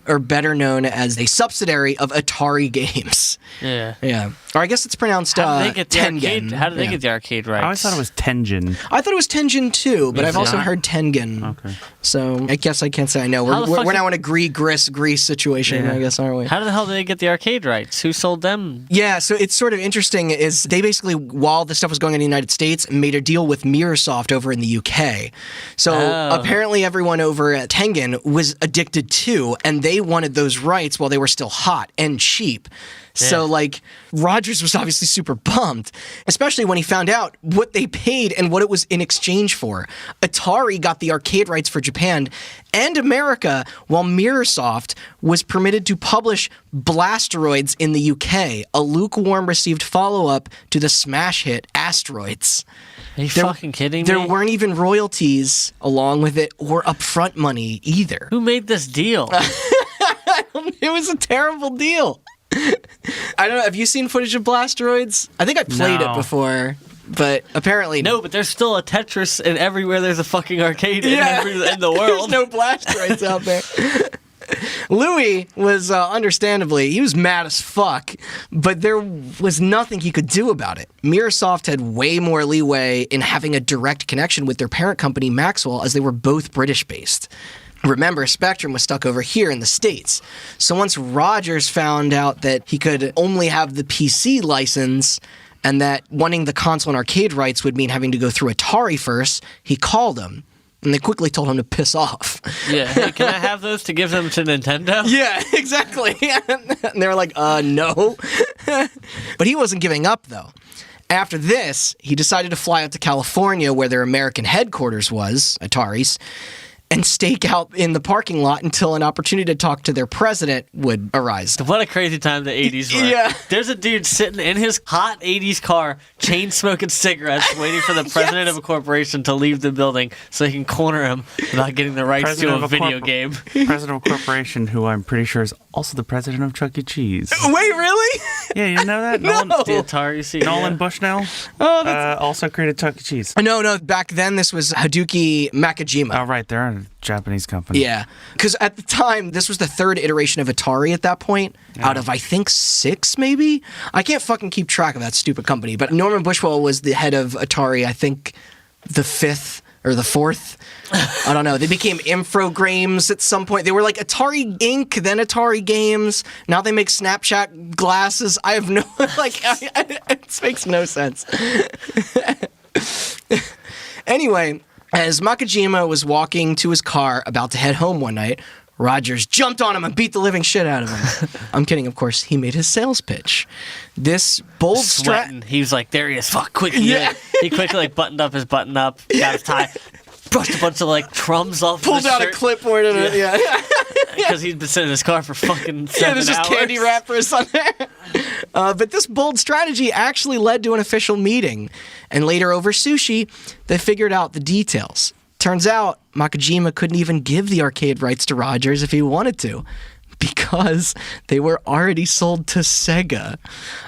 or better known as a subsidiary of Atari Games. Yeah. Yeah. Or I guess it's pronounced How did they get the Tengen. arcade? How did they get the arcade rights? I always thought it was Tengen. I thought it was Tengen too, but Me I've too. also heard Tengen. Okay. So I guess I can't say I know. How the fuck We're did- now in a Greece situation, Yeah. I guess, aren't we? How the hell did they get the arcade rights? Who sold them? Yeah, so it's sort of interesting is they basically, while this stuff was going on in the United States, made a deal with Mirrorsoft over in the UK. So Oh. apparently everyone over at Tengen was addicted to, and they wanted those rights while they were still hot and cheap. So, Yeah. like, Rogers was obviously super bummed, especially when he found out what they paid and what it was in exchange for. Atari got the arcade rights for Japan and America, while Mirrorsoft was permitted to publish Blasteroids in the UK, a lukewarm received follow-up to the smash hit Asteroids. Are you fucking kidding me? There weren't even royalties along with it or upfront money either. Who made this deal? It was a terrible deal. I don't know. Have you seen footage of Blasteroids? I think I played No. it before, but apparently No, but there's still a Tetris, and everywhere there's a fucking arcade in the world. There's no Blasteroids out there. Louis was understandably, he was mad as fuck, but there was nothing he could do about it. Mirrorsoft had way more leeway in having a direct connection with their parent company, Maxwell, as they were both British-based. Remember, Spectrum was stuck over here in the States. So once Rogers found out that he could only have the PC license and that wanting the console and arcade rights would mean having to go through Atari first, he called him. And they quickly told him to piss off. Yeah, hey, can I have those to give them to Nintendo? Yeah, exactly. And they were like, no. But he wasn't giving up, though. After this, he decided to fly out to California, where their American headquarters was, Atari's, and stake out in the parking lot until an opportunity to talk to their president would arise. What a crazy time the 80s were. Yeah. There's a dude sitting in his hot 80s car, chain smoking cigarettes, waiting for the president Yes. of a corporation to leave the building so he can corner him without getting the rights President to a of a video corp- game. President of a corporation who I'm pretty sure is also the president of Chuck E. Cheese. Wait, really? Yeah, you didn't know that? No. The Atari scene. Nolan yeah. Bushnell Oh, also created Chuck E. Cheese. No, back then this was Hideki Nakajima. Oh, right. They're a Japanese company. Yeah, because at the time, this was the third iteration of Atari at that point, out of, I think, 6, maybe? I can't fucking keep track of that stupid company, but Norman Bushwell was the head of Atari, I think, the 5th or the 4th. I don't know. They became Infogrames at some point. They were like Atari Inc., then Atari Games. Now they make Snapchat glasses. I have no, it makes no sense. Anyway, as Nakajima was walking to his car about to head home one night, Rogers jumped on him and beat the living shit out of him. I'm kidding, of course. He made his sales pitch. This bold Sweating. He was like, there he is. Fuck, quick. Yeah. He quickly buttoned up his button up, got his tie, brushed a bunch of crumbs off pulled his out shirt a clipboard and because he'd been sitting in his car for fucking 7 there's just hours. candy wrappers on there. But this bold strategy actually led to an official meeting. And later over sushi, they figured out the details. Turns out, Nakajima couldn't even give the arcade rights to Rogers if he wanted to, because they were already sold to Sega,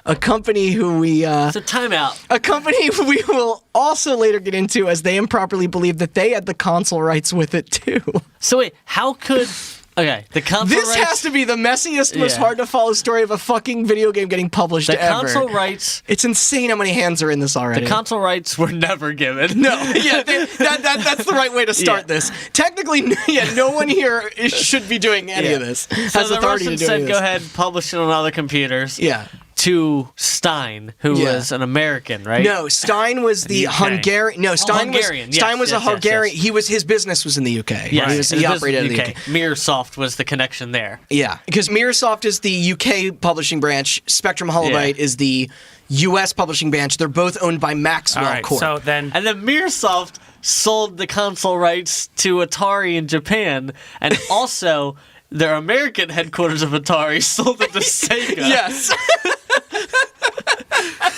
a company who we So timeout. a company we will also later get into, as they improperly believed that they had the console rights with it too. So wait, how could... Okay, the console This rights... has to be the messiest, most Yeah. hard to follow story of a fucking video game getting published The ever. console rights... It's insane how many hands are in this already. The console rights were never given. No, yeah, that's the right way to start Yeah. this. Technically, no one here should be doing any Yeah. of this. So Has the authority to Russians do any said, of go this. ahead, publish it on other computers. Yeah. To Stein, who Yeah. was an American, right? No, Stein was the UK. Hungarian. No, Stein Hungarian, was yes, Stein was yes, a yes, Hungarian. yes. His business was in the UK. Yes, he operated in the UK. Mirrorsoft was the connection there. Yeah, because Mirrorsoft is the UK publishing branch. Spectrum Holobyte is the US publishing branch. They're both owned by Maxwell All right. Corp. So then, And then Mirrorsoft sold the console rights to Atari in Japan, and also their American headquarters of Atari sold it to Sega. yes.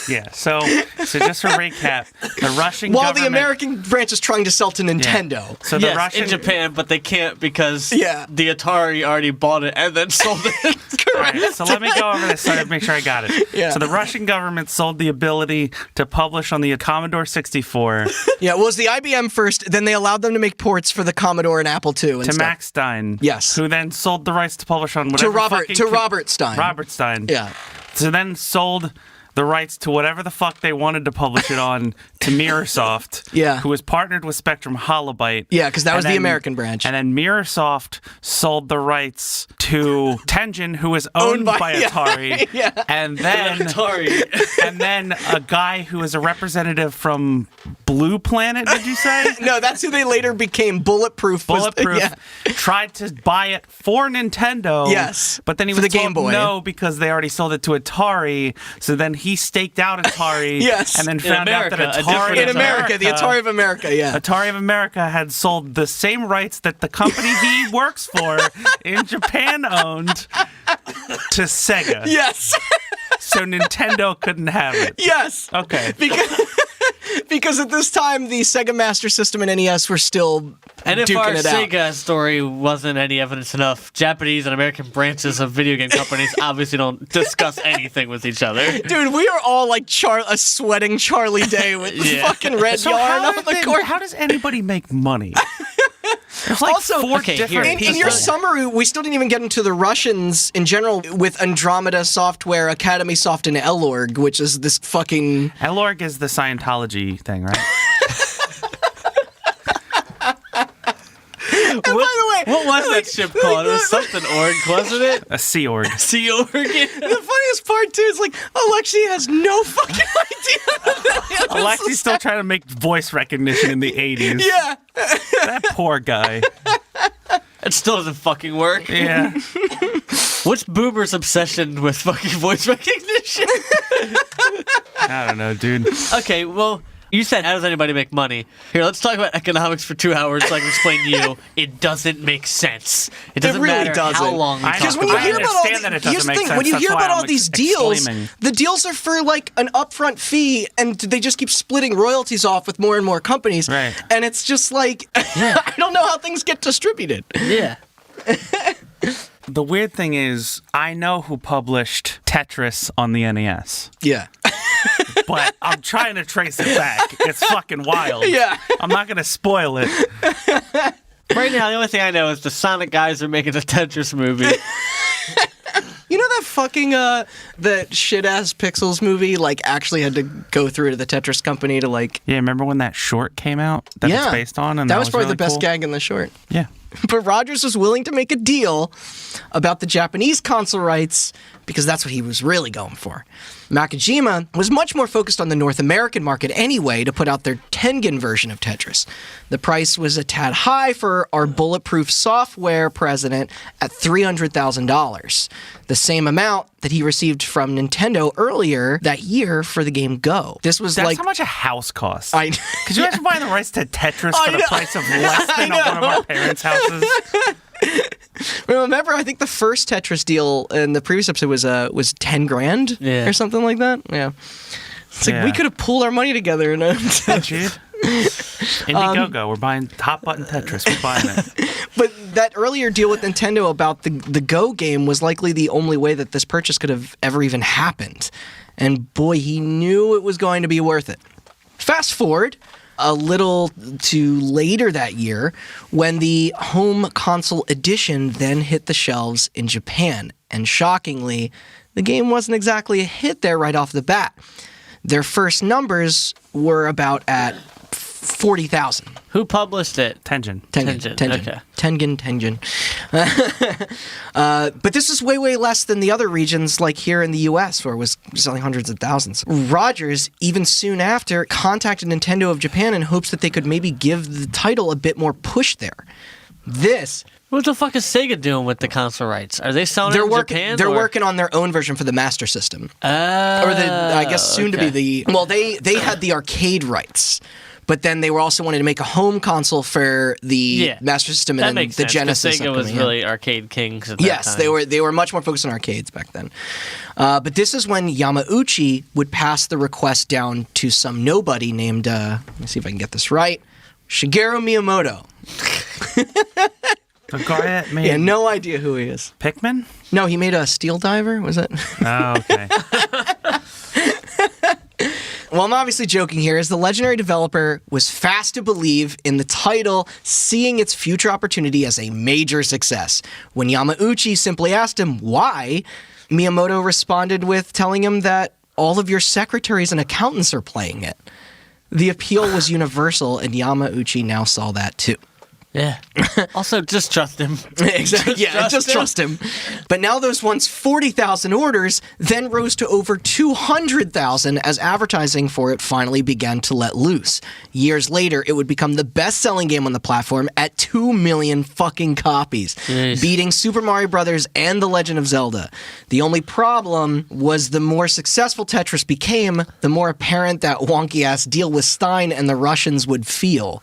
Yeah. So just for recap, the Russian While government, the American branch is trying to sell to Nintendo. So the Yes, Russian in Japan, but they can't because Yeah. the Atari already bought it and then sold it. All right, so let me go over this so I make sure I got it. Yeah. So the Russian government sold the ability to publish on the Commodore 64 Yeah, it was the IBM first, then they allowed them to make ports for the Commodore and Apple II and to stuff. Max Stein. Yes. Who then sold the rights to publish on whatever To Robert Stein. Robert Stein. Yeah. So then sold the rights to whatever the fuck they wanted to publish it on to Mirrorsoft, Yeah. who was partnered with Spectrum Holobyte. Yeah, because that And was the then- American branch. And then Mirrorsoft sold the rights to Tengen, who was owned by yeah, Atari. yeah. And then Atari. and then a guy who was a representative from Blue Planet, did you say? No, that's who they later became. Bulletproof. Bulletproof Yeah. tried to buy it for Nintendo. Yes, But then he for was the told Game Boy. no because they already sold it to Atari. So then he staked out Atari. Yes. And then found out America, that a Atari different In America, the Atari of America, yeah. Atari of America had sold the same rights that the company he works for in Japan owned to Sega. Yes. So Nintendo couldn't have it. Yes. Okay. Because at this time, the Sega Master System and NES were still And if duking our it out. Sega story wasn't any evidence enough, Japanese and American branches of video game companies obviously don't discuss anything with each other. Dude, we are all like a sweating Charlie Day with Yeah. fucking red yarn on the court. How does anybody make money? There's like Also, four okay, different here, In people. your summary, we still didn't even get into the Russians in general with Andromeda Software, Academy Soft, and Elorg, which is this fucking... Elorg is the Scientology thing, right? And by the way, What was that ship called? It was something org, wasn't it? A Sea Org. Sea org. the funniest part, too, is like, Alexi has no fucking idea. Alexi's still trying to make voice recognition in the 80s. Yeah. That poor guy. It still doesn't fucking work. Yeah. What's Boomer's obsession with fucking voice recognition? I don't know, dude. Okay, well, you said, how does anybody make money? Here, let's talk about economics for 2 hours so I can explain to you. It doesn't make sense. It doesn't really matter how doesn't. long you I talk Because when know. you about hear it. about all understand that it doesn't here's the make thing, sense. when you That's hear why about all I'm these deals, exclaiming. the deals are for like an upfront fee, and they just keep splitting royalties off with more and more companies. Right. And it's just like I don't know how things get distributed. Yeah. The weird thing is, I know who published Tetris on the NES, Yeah. but I'm trying to trace it back. It's fucking wild. Yeah. I'm not going to spoil it. Right now, the only thing I know is the Sonic guys are making a Tetris movie. You know that fucking that shit ass Pixels movie like actually had to go through to the Tetris company to like Yeah, remember when that short came out that it's based on? And that was probably really the best cool? gag in the short. Yeah. But Rogers was willing to make a deal about the Japanese console rights because that's what he was really going for. Nakajima was much more focused on the North American market anyway to put out their Tengen version of Tetris. The price was a tad high for our Bulletproof Software president at $300,000, the same amount that he received from Nintendo earlier that year for the game Go. This was That's like how much a house costs. Could you Yeah. imagine buying the rights to Tetris I for the know. price of less than I one of our parents' houses? Remember, I think the first Tetris deal in the previous episode was 10 grand Yeah. or something like that. Yeah, it's like Yeah. we could have pooled our money together. And Dude. Indiegogo, we're buying hot button Tetris. We're buying it. but that earlier deal with Nintendo about the Go game was likely the only way that this purchase could have ever even happened. And boy, he knew it was going to be worth it. Fast forward a little to later that year when the home console edition then hit the shelves in Japan. And shockingly, the game wasn't exactly a hit there right off the bat. Their first numbers were about at 40,000. Who published it? Tengen. Tengen, okay. Tengen. But this is way, way less than the other regions like here in the US where it was selling hundreds of thousands. Rogers, even soon after, contacted Nintendo of Japan in hopes that they could maybe give the title a bit more push there. This... What the fuck is Sega doing with the console rights? Are they selling it in Japan? They're or- working on their own version for the Master System. Oh, Or I guess soon to okay. be the... Well, they had the arcade rights. but then they were also wanting to make a home console for the Master System and That then makes the sense, 'cause Genesis. Sega was upcoming, really arcade kings at that Yes, time. they were much more focused on arcades back then. But this is when Yamauchi would pass the request down to some nobody named, let me see if I can get this right, Shigeru Miyamoto. The guy that made Yeah, no idea who he is. Pikmin? No, he made a Steel Diver, was it? Oh, okay. Well, I'm obviously joking here, as the legendary developer was fast to believe in the title, seeing its future opportunity as a major success. When Yamauchi simply asked him why, Miyamoto responded with telling him that all of your secretaries and accountants are playing it. The appeal was universal, and Yamauchi now saw that too. Yeah. Also, just trust him. Exactly. Yeah, just trust him. But now those once 40,000 orders then rose to over 200,000 as advertising for it finally began to let loose. Years later, it would become the best-selling game on the platform at 2 million fucking copies, beating Super Mario Brothers and The Legend of Zelda. The only problem was the more successful Tetris became, the more apparent that wonky-ass deal with Stein and the Russians would feel.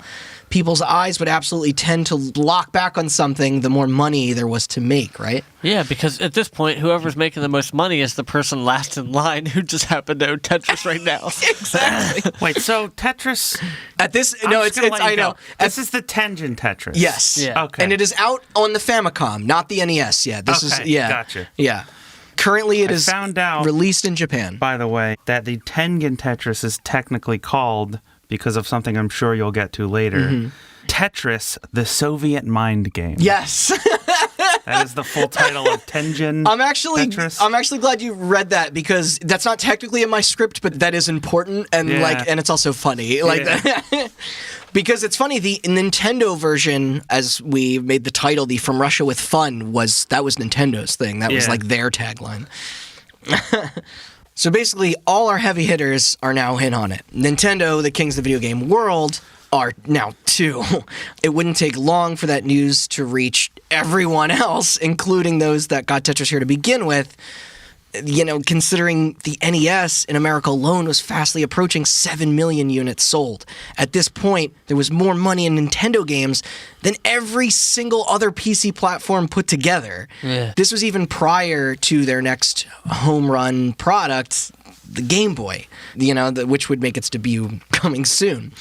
People's eyes would absolutely tend to lock back on something the more money there was to make, right? Yeah, because at this point, whoever's making the most money is the person last in line who just happened to own Tetris right now. Exactly. Wait, so Tetris... At this, I'm no, just it's gonna let you I know. go. This is the Tengen Tetris. Yes. Yeah. Okay. And it is out on the Famicom, not the NES. Yeah, this is Okay, yeah. gotcha. Yeah. Currently, it I is found out, released in Japan. by the way, that the Tengen Tetris is technically called, because of something I'm sure you'll get to later, Tetris, the Soviet Mind Game. Yes. That is the full title of Tengen I'm actually Tetris. glad you read that, because that's not technically in my script, but that is important and Yeah. and it's also funny. Like that. Because it's funny, the Nintendo version, as we made the title, the From Russia with Fun, was Nintendo's thing. That was Yeah. like their tagline. So basically, all our heavy hitters are now in on it. Nintendo, the kings of the video game world, are now too. It wouldn't take long for that news to reach everyone else, including those that got Tetris here to begin with. You know, considering the NES in America alone was fastly approaching 7 million units sold. At this point, there was more money in Nintendo games than every single other PC platform put together. Yeah. This was even prior to their next home run product, the Game Boy, you know, which would make its debut coming soon.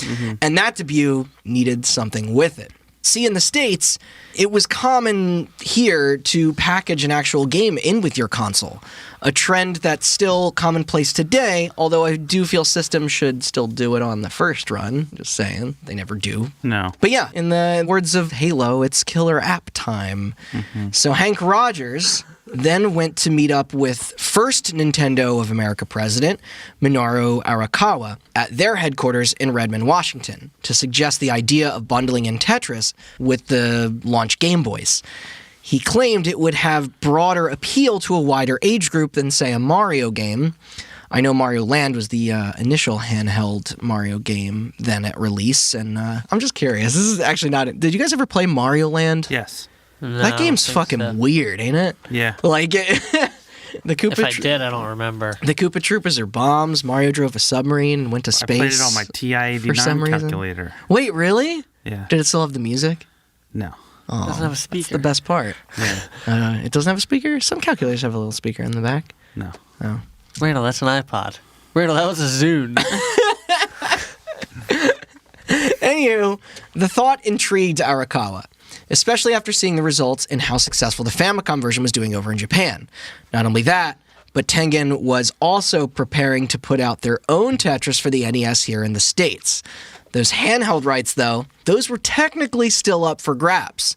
And that debut needed something with it. See, in the States, it was common here to package an actual game in with your console, a trend that's still commonplace today, although I do feel systems should still do it on the first run, just saying. They never do. No. But yeah, in the words of Halo, it's killer app time. So Hank Rogers then went to meet up with first Nintendo of America president, Minoru Arakawa, at their headquarters in Redmond, Washington, to suggest the idea of bundling in Tetris with the launch Game Boys. He claimed it would have broader appeal to a wider age group than, say, a Mario game. I know Mario Land was the initial handheld Mario game then at release, and I'm just curious. This is actually not... Did you guys ever play Mario Land? Yes. No, That I game's don't think fucking so. weird, ain't it? Yeah. Like, the Koopa... If I did, I don't remember. The Koopa Troopers are bombs. Mario drove a submarine and went to I space. played it on my for some TI-89 reason. calculator. Wait, really? Yeah. Did it still have the music? No. Oh, It doesn't have a speaker. that's the best part. Yeah. It doesn't have a speaker? Some calculators have a little speaker in the back. No. Oh. Randall, that's an iPod. Randall, that was a Zune. Anywho, the thought intrigued Arakawa, especially after seeing the results and how successful the Famicom version was doing over in Japan. Not only that, but Tengen was also preparing to put out their own Tetris for the NES here in the States. Those handheld rights, though, those were technically still up for grabs.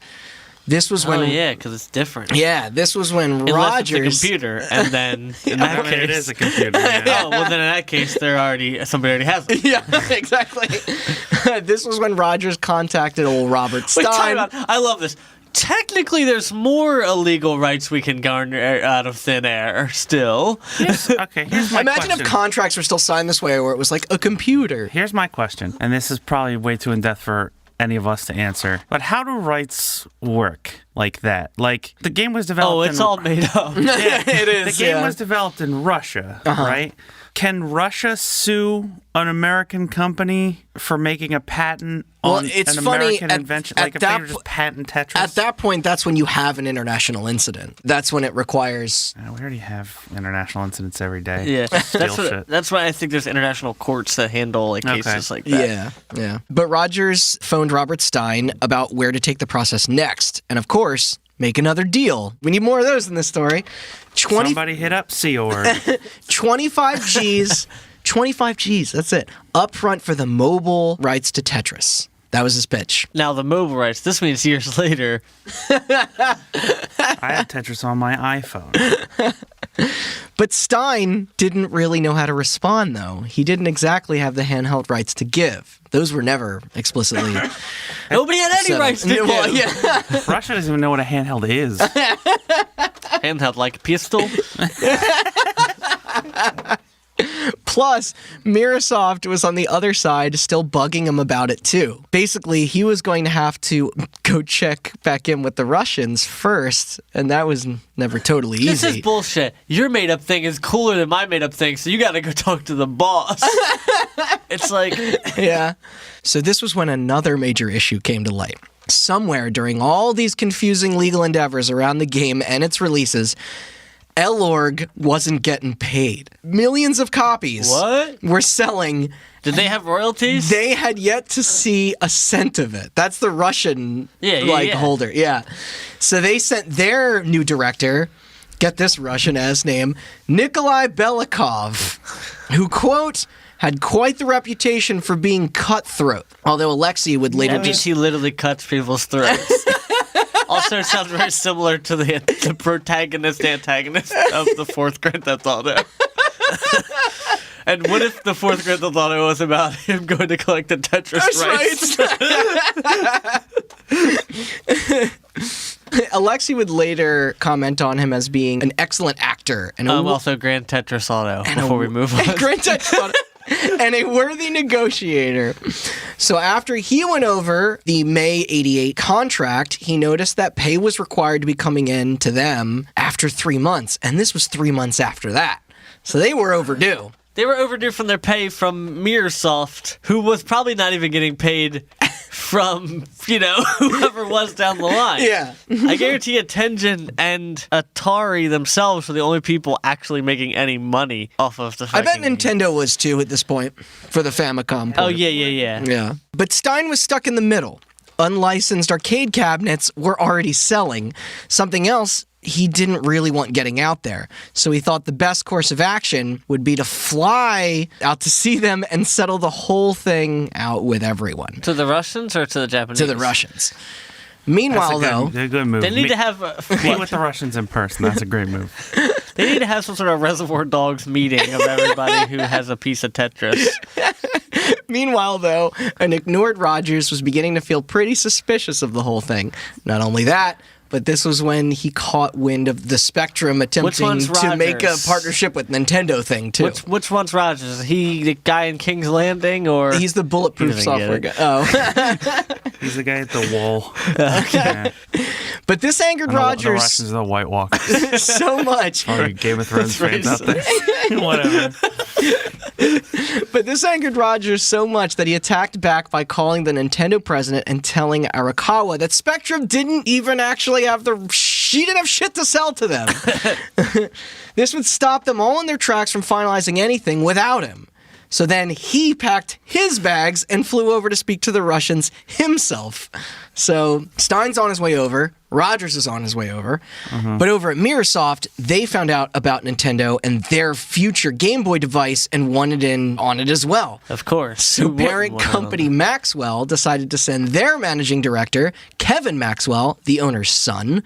This was when... Oh, yeah, because it's different. Yeah, this was when Unless Rogers... it's a computer, and then in that I mean, case... it is a computer. Yeah. Oh, well, then in that case, somebody already has it. Yeah, exactly. This was when Rogers contacted old Robert Wait, time Stein. out. I love this. Technically, there's more illegal rights we can garner out of thin air still. Okay, here's my Imagine question. if contracts were still signed this way, where it was like a computer. Here's my question, and this is probably way too in-depth for any of us to answer. But how do rights work? like that. Like, the game was developed Oh, it's all made up. Yeah, It is, The game yeah. was developed in Russia, right? Can Russia sue an American company for making a patent on it's an funny, American at- invention? at Like, if that they were just patent Tetris? At that point, that's when you have an international incident. That's when it requires. We already have international incidents every day. Yeah, Steal shit. that's why I think there's international courts that handle like cases like that. Yeah. But Rogers phoned Robert Stein about where to take the process next. And of course, make another deal. We need more of those in this story. Somebody hit up Sea-Org. 25 G's. 25 G's, that's it. Up front for the mobile rights to Tetris. That was his pitch. Now the mobile rights. This means years later. I had Tetris on my iPhone. But Stein didn't really know how to respond, though. He didn't exactly have the handheld rights to give. Those were never explicitly. Nobody had any settled. rights to Well, give. yeah. Russia doesn't even know what a handheld is. Handheld like pistol. Plus, Mirasoft was on the other side still bugging him about it too. Basically, he was going to have to go check back in with the Russians first, and that was never totally This easy. is bullshit. Your made up thing is cooler than my made up thing, so you got to go talk to the boss. It's like, Yeah. So this was when another major issue came to light. Somewhere during all these confusing legal endeavors around the game and its releases, L.org wasn't getting paid. Millions of copies What? were selling. did they have royalties? They had yet to see a cent of it. That's the Russian Yeah. holder. Yeah. So they sent their new director, get this Russian ass name, Nikolai Belikov, who, quote, had quite the reputation for being cutthroat. Although Alexei would later That means just... he literally cuts people's throats. Also, it sounds very similar to the protagonist antagonist of the fourth Grand Theft Auto. And what if the fourth Grand Theft Auto was about him going to collect the Tetris rights? Alexei would later comment on him as being an excellent actor and Also Grand Tetris Auto, before we move on. and a worthy negotiator. So after he went over the May 88 contract, he noticed that pay was required to be coming in to them after 3 months. And this was 3 months after that. So they were overdue. They were overdue from their pay from Mirasoft, who was probably not even getting paid from, whoever was down the line. Yeah. I guarantee you Tengen and Atari themselves were the only people actually making any money off of the I bet fucking- Nintendo was too at this point for the Famicom. Oh, port. yeah. Yeah. But Stein was stuck in the middle. Unlicensed arcade cabinets were already selling. Something else he didn't really want getting out there. So he thought the best course of action would be to fly out to see them and settle the whole thing out with everyone. To the Russians or to the Japanese? To the Russians. Meanwhile, though... a good move. They need to have... Meet with the Russians in person. That's a great move. They need to have some sort of Reservoir Dogs meeting of everybody who has a piece of Tetris. Meanwhile, though, an ignored Rogers was beginning to feel pretty suspicious of the whole thing. Not only that, but this was when he caught wind of the Spectrum attempting one's to make a Rogers? partnership with Nintendo thing, too. Which one's Rogers? Is he the guy in King's Landing, or... He's the bulletproof He doesn't software get guy. it. Oh. He's the guy at the wall. Yeah. But this angered The Rogers Russians are the White Walkers. so much. All you Game of Thrones fans out there. Whatever. But this angered Rogers so much that he attacked back by calling the Nintendo president and telling Arakawa that Spectrum didn't even actually have she didn't have shit to sell to them. This would stop them all in their tracks from finalizing anything without him. So then he packed his bags and flew over to speak to the Russians himself. So Stein's on his way over. Rogers is on his way over. But over at Mirasoft, they found out about Nintendo and their future Game Boy device and wanted in on it as well. Of course. So Who wouldn't parent want to company know? Maxwell decided to send their managing director, Kevin Maxwell, the owner's son,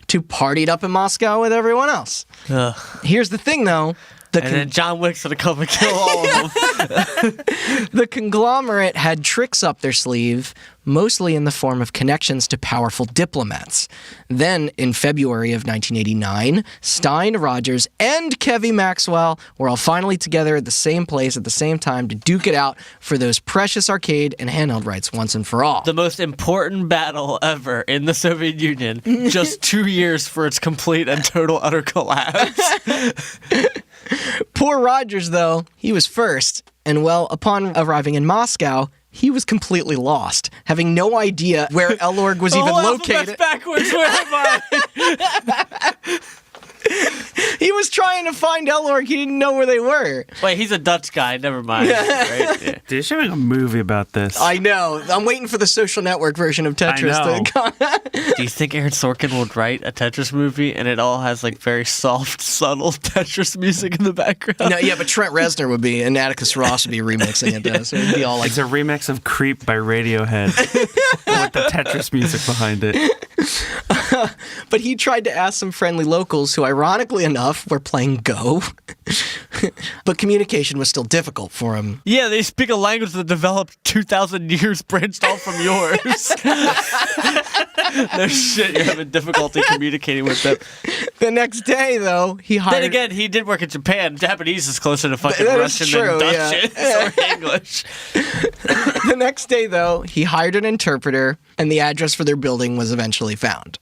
to party it up in Moscow with everyone else. Ugh. Here's the thing, though. And then John Wick's gonna come and kill all of them. The conglomerate had tricks up their sleeve, mostly in the form of connections to powerful diplomats. Then, in February of 1989, Stein, Rogers, and Kevin Maxwell were all finally together at the same place at the same time to duke it out for those precious arcade and handheld rights once and for all. The most important battle ever in the Soviet Union, just 2 years for its complete and total utter collapse. Poor Rogers, though, he was first, and well, upon arriving in Moscow, he was completely lost, having no idea where Elorg was even located. Backwards, where am I? He was trying to find Elorg. He didn't know where they were. Wait, he's a Dutch guy. Never mind. Right? Yeah. They should make a movie about this. I know. I'm waiting for the Social Network version of Tetris to come. Do you think Aaron Sorkin would write a Tetris movie and it all has like very soft, subtle Tetris music in the background? No, yeah, but Trent Reznor would be, and Atticus Ross would be remixing it, though. So it'd be all like. It's a remix of Creep by Radiohead with the Tetris music behind it. But he tried to ask some friendly locals who, ironically enough, were playing Go. But communication was still difficult for him. Yeah, they speak a language that developed 2,000 years branched off from yours. No shit, you're having difficulty communicating with them. The next day, though, he hired... Then again, he did work in Japan. Japanese is closer to fucking That is Russian true, than Dutch is, or English. The next day, though, he hired an interpreter, and the address for their building was eventually found.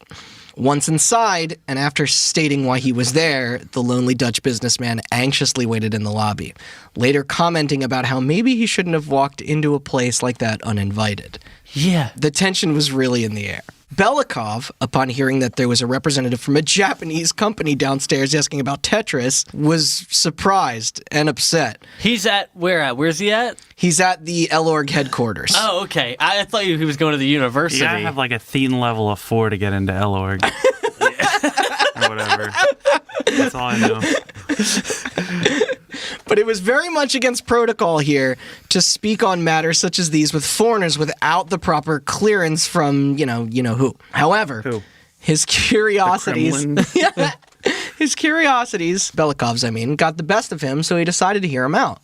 Once inside, and after stating why he was there, the lonely Dutch businessman anxiously waited in the lobby, later commenting about how maybe he shouldn't have walked into a place like that uninvited. Yeah. The tension was really in the air. Belikov, upon hearing that there was a representative from a Japanese company downstairs asking about Tetris, was surprised and upset. He's at, where at? Where's he at? He's at the Elorg headquarters. Oh, okay. I thought he was going to the university. You gotta have like a Thien level of 4 to get into Elorg. Or whatever. That's all I know. But it was very much against protocol here to speak on matters such as these with foreigners without the proper clearance from, you know who. However, his curiosities... His curiosities, Belikov's I mean, got the best of him, so he decided to hear him out.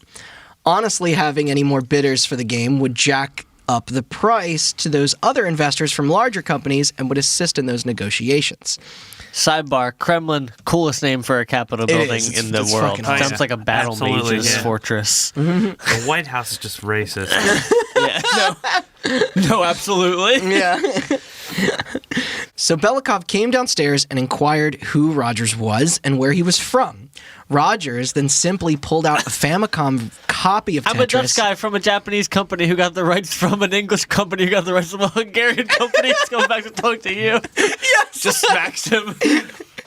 Honestly, having any more bidders for the game would jack up the price to those other investors from larger companies and would assist in those negotiations. Sidebar, Kremlin, coolest name for a Capitol building in the world. fucking Sounds awesome. like a battle Absolutely, mage's yeah. fortress. The White House is just racist. No, absolutely. Yeah. So Belikov came downstairs and inquired who Rogers was and where he was from. Rogers then simply pulled out a Famicom copy of Tetris. I'm a Dutch guy from a Japanese company who got the rights from an English company who got the rights from a Hungarian company. He's coming back to talk to you. Yes! Just smacks him.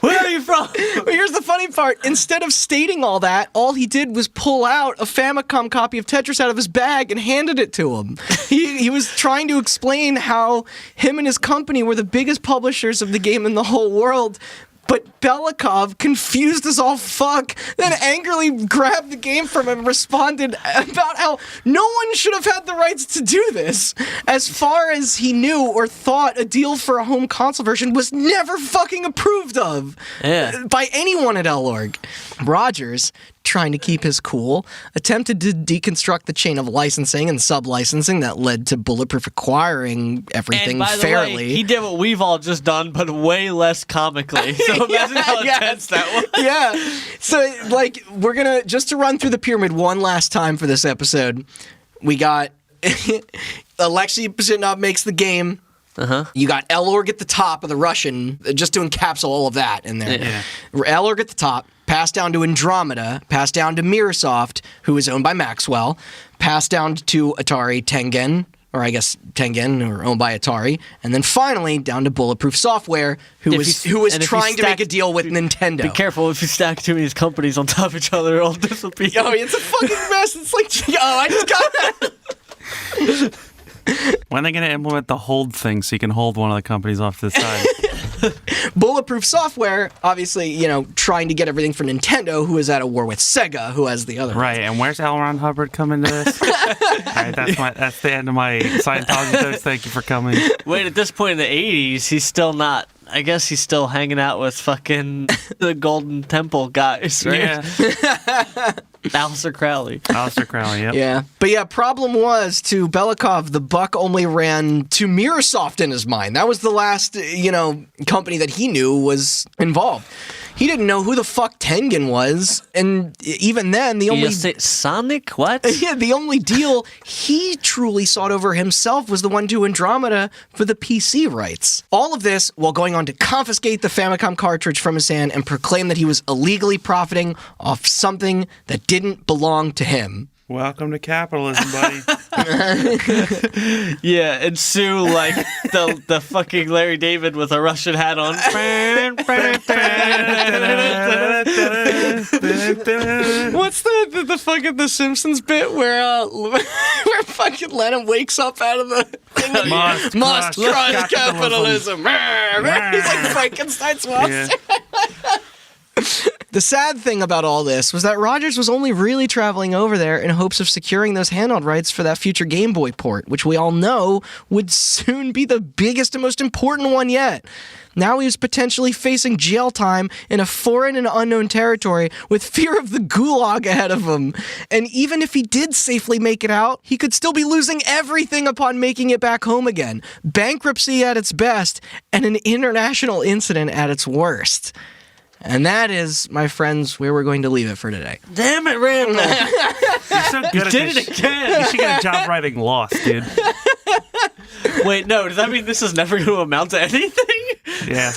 Where are you from? But here's the funny part. Instead of stating all that, all he did was pull out a Famicom copy of Tetris out of his bag and handed it to him. He was trying to explain how him and his company were the biggest publishers of the game in the whole world. But Belikov, confused as all fuck, then angrily grabbed the game from him and responded about how no one should have had the rights to do this. As far as he knew or thought, a deal for a home console version was never fucking approved of by anyone at Elorg. Rogers, trying to keep his cool, attempted to deconstruct the chain of licensing and sub-licensing that led to Bulletproof acquiring everything And by the fairly. way, he did what we've all just done, but way less comically. So imagine how intense that was. Yeah. So, like, we're going to, just to run through the pyramid one last time for this episode, we got Alexei Pashitnov makes the game. Uh-huh. You got Elorg at the top of the Russian, just to encapsulate all of that in there. Yeah. Elorg at the top, passed down to Andromeda, passed down to Mirasoft, who is owned by Maxwell, passed down to Atari Tengen, or I guess Tengen, or owned by Atari, and then finally down to Bulletproof Software, who was trying to make a deal with Nintendo. Be careful, if you stack too many companies on top of each other, it'll disappear. Oh, it's a fucking mess. It's like, I just got that. When are they going to implement the hold thing so you can hold one of the companies off to the side? Bulletproof Software, obviously, trying to get everything for Nintendo, who is at a war with Sega, who has the other. Right, and where's L. Ron Hubbard coming to this? All right, that's the end of my Scientology jokes. Thank you for coming. Wait, at this point in the 80s, he's still not I guess he's still hanging out with fucking the Golden Temple guys, right? Yeah. Aleister Crowley. Aleister Crowley, yep. Yeah. But yeah, problem was, to Belikov, the buck only ran to Mirrorsoft in his mind. That was the last, company that he knew was involved. He didn't know who the fuck Tengen was, and even then, the only... Sonic? What? Yeah, the only deal he truly sought over himself was the one to Andromeda for the PC rights. All of this while going on to confiscate the Famicom cartridge from his hand and proclaim that he was illegally profiting off something that didn't belong to him. Welcome to capitalism, buddy. Yeah, and sue like the fucking Larry David with a Russian hat on. What's the fucking The Simpsons bit where fucking Lennon wakes up out of the thing and must crush capitalism. He's like Frankenstein's monster. Yeah. The sad thing about all this was that Rogers was only really traveling over there in hopes of securing those handheld rights for that future Game Boy port, which we all know would soon be the biggest and most important one yet. Now he was potentially facing jail time in a foreign and unknown territory with fear of the gulag ahead of him. And even if he did safely make it out, he could still be losing everything upon making it back home again. Bankruptcy at its best and an international incident at its worst. And that is, my friends, where we're going to leave it for today. Damn it, Randall. You're so good You at did this it again. You should get a job writing Lost, dude. Wait, no, does that mean this is never going to amount to anything? Yeah.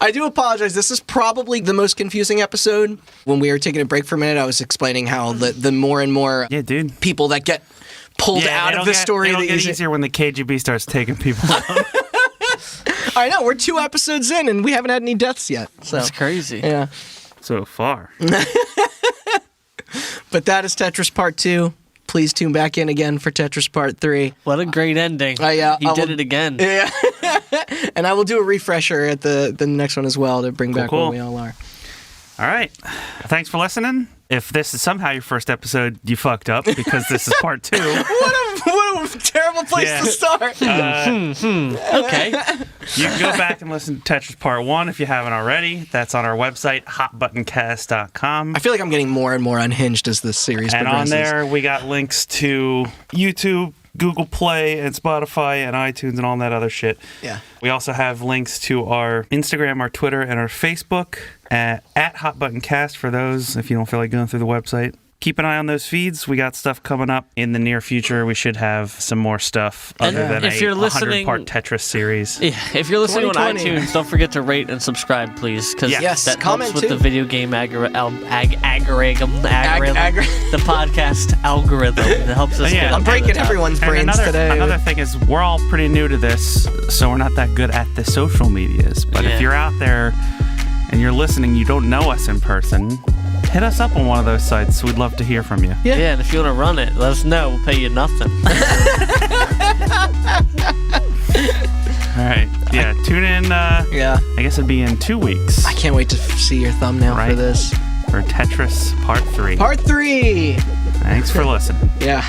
I do apologize. This is probably the most confusing episode. When we were taking a break for a minute, I was explaining how the more and more Yeah, dude. people that get pulled out of the story. It'll that get you easier when the KGB starts taking people out. I know, we're 2 episodes in and we haven't had any deaths yet. So That's crazy. yeah. So far. But that is Tetris Part 2. Please tune back in again for Tetris Part 3. What a great ending. Yeah, He did it again. Yeah. And I will do a refresher at the next one as well to bring back cool. where we all are. All right. Thanks for listening. If this is somehow your first episode, you fucked up because this is part 2. What a terrible place Yeah. to start. Okay. You can go back and listen to Tetris Part 1 if you haven't already. That's on our website, hotbuttoncast.com. I feel like I'm getting more and more unhinged as this series And on progresses. there, we got links to YouTube, Google Play, and Spotify, and iTunes, and all that other shit. Yeah. We also have links to our Instagram, our Twitter, and our Facebook at HotButtonCast for those if you don't feel like going through the website. Keep an eye on those feeds. We got stuff coming up in the near future. We should have some more stuff other than if a you're listening- 100-part Tetris series. Yeah, if you're listening on 2020. iTunes, don't forget to rate and subscribe, please, because Yes, that comment helps with too. the video game algorithm, Ag- the podcast algorithm. It helps us. Yeah. get I'm up to the breaking top. everyone's And brains today. another thing is we're all pretty new to this, so we're not that good at the social medias. But Yeah. if you're out there and you're listening, you don't know us in person, hit us up on one of those sites. We'd love to hear from you. Yeah, and if you want to run it, let us know. We'll pay you nothing. All right. Yeah, tune in. Yeah. I guess it'd be in 2 weeks I can't wait to see your thumbnail for Right. this. for Tetris Part 3. Part 3. Thanks for listening. Yeah.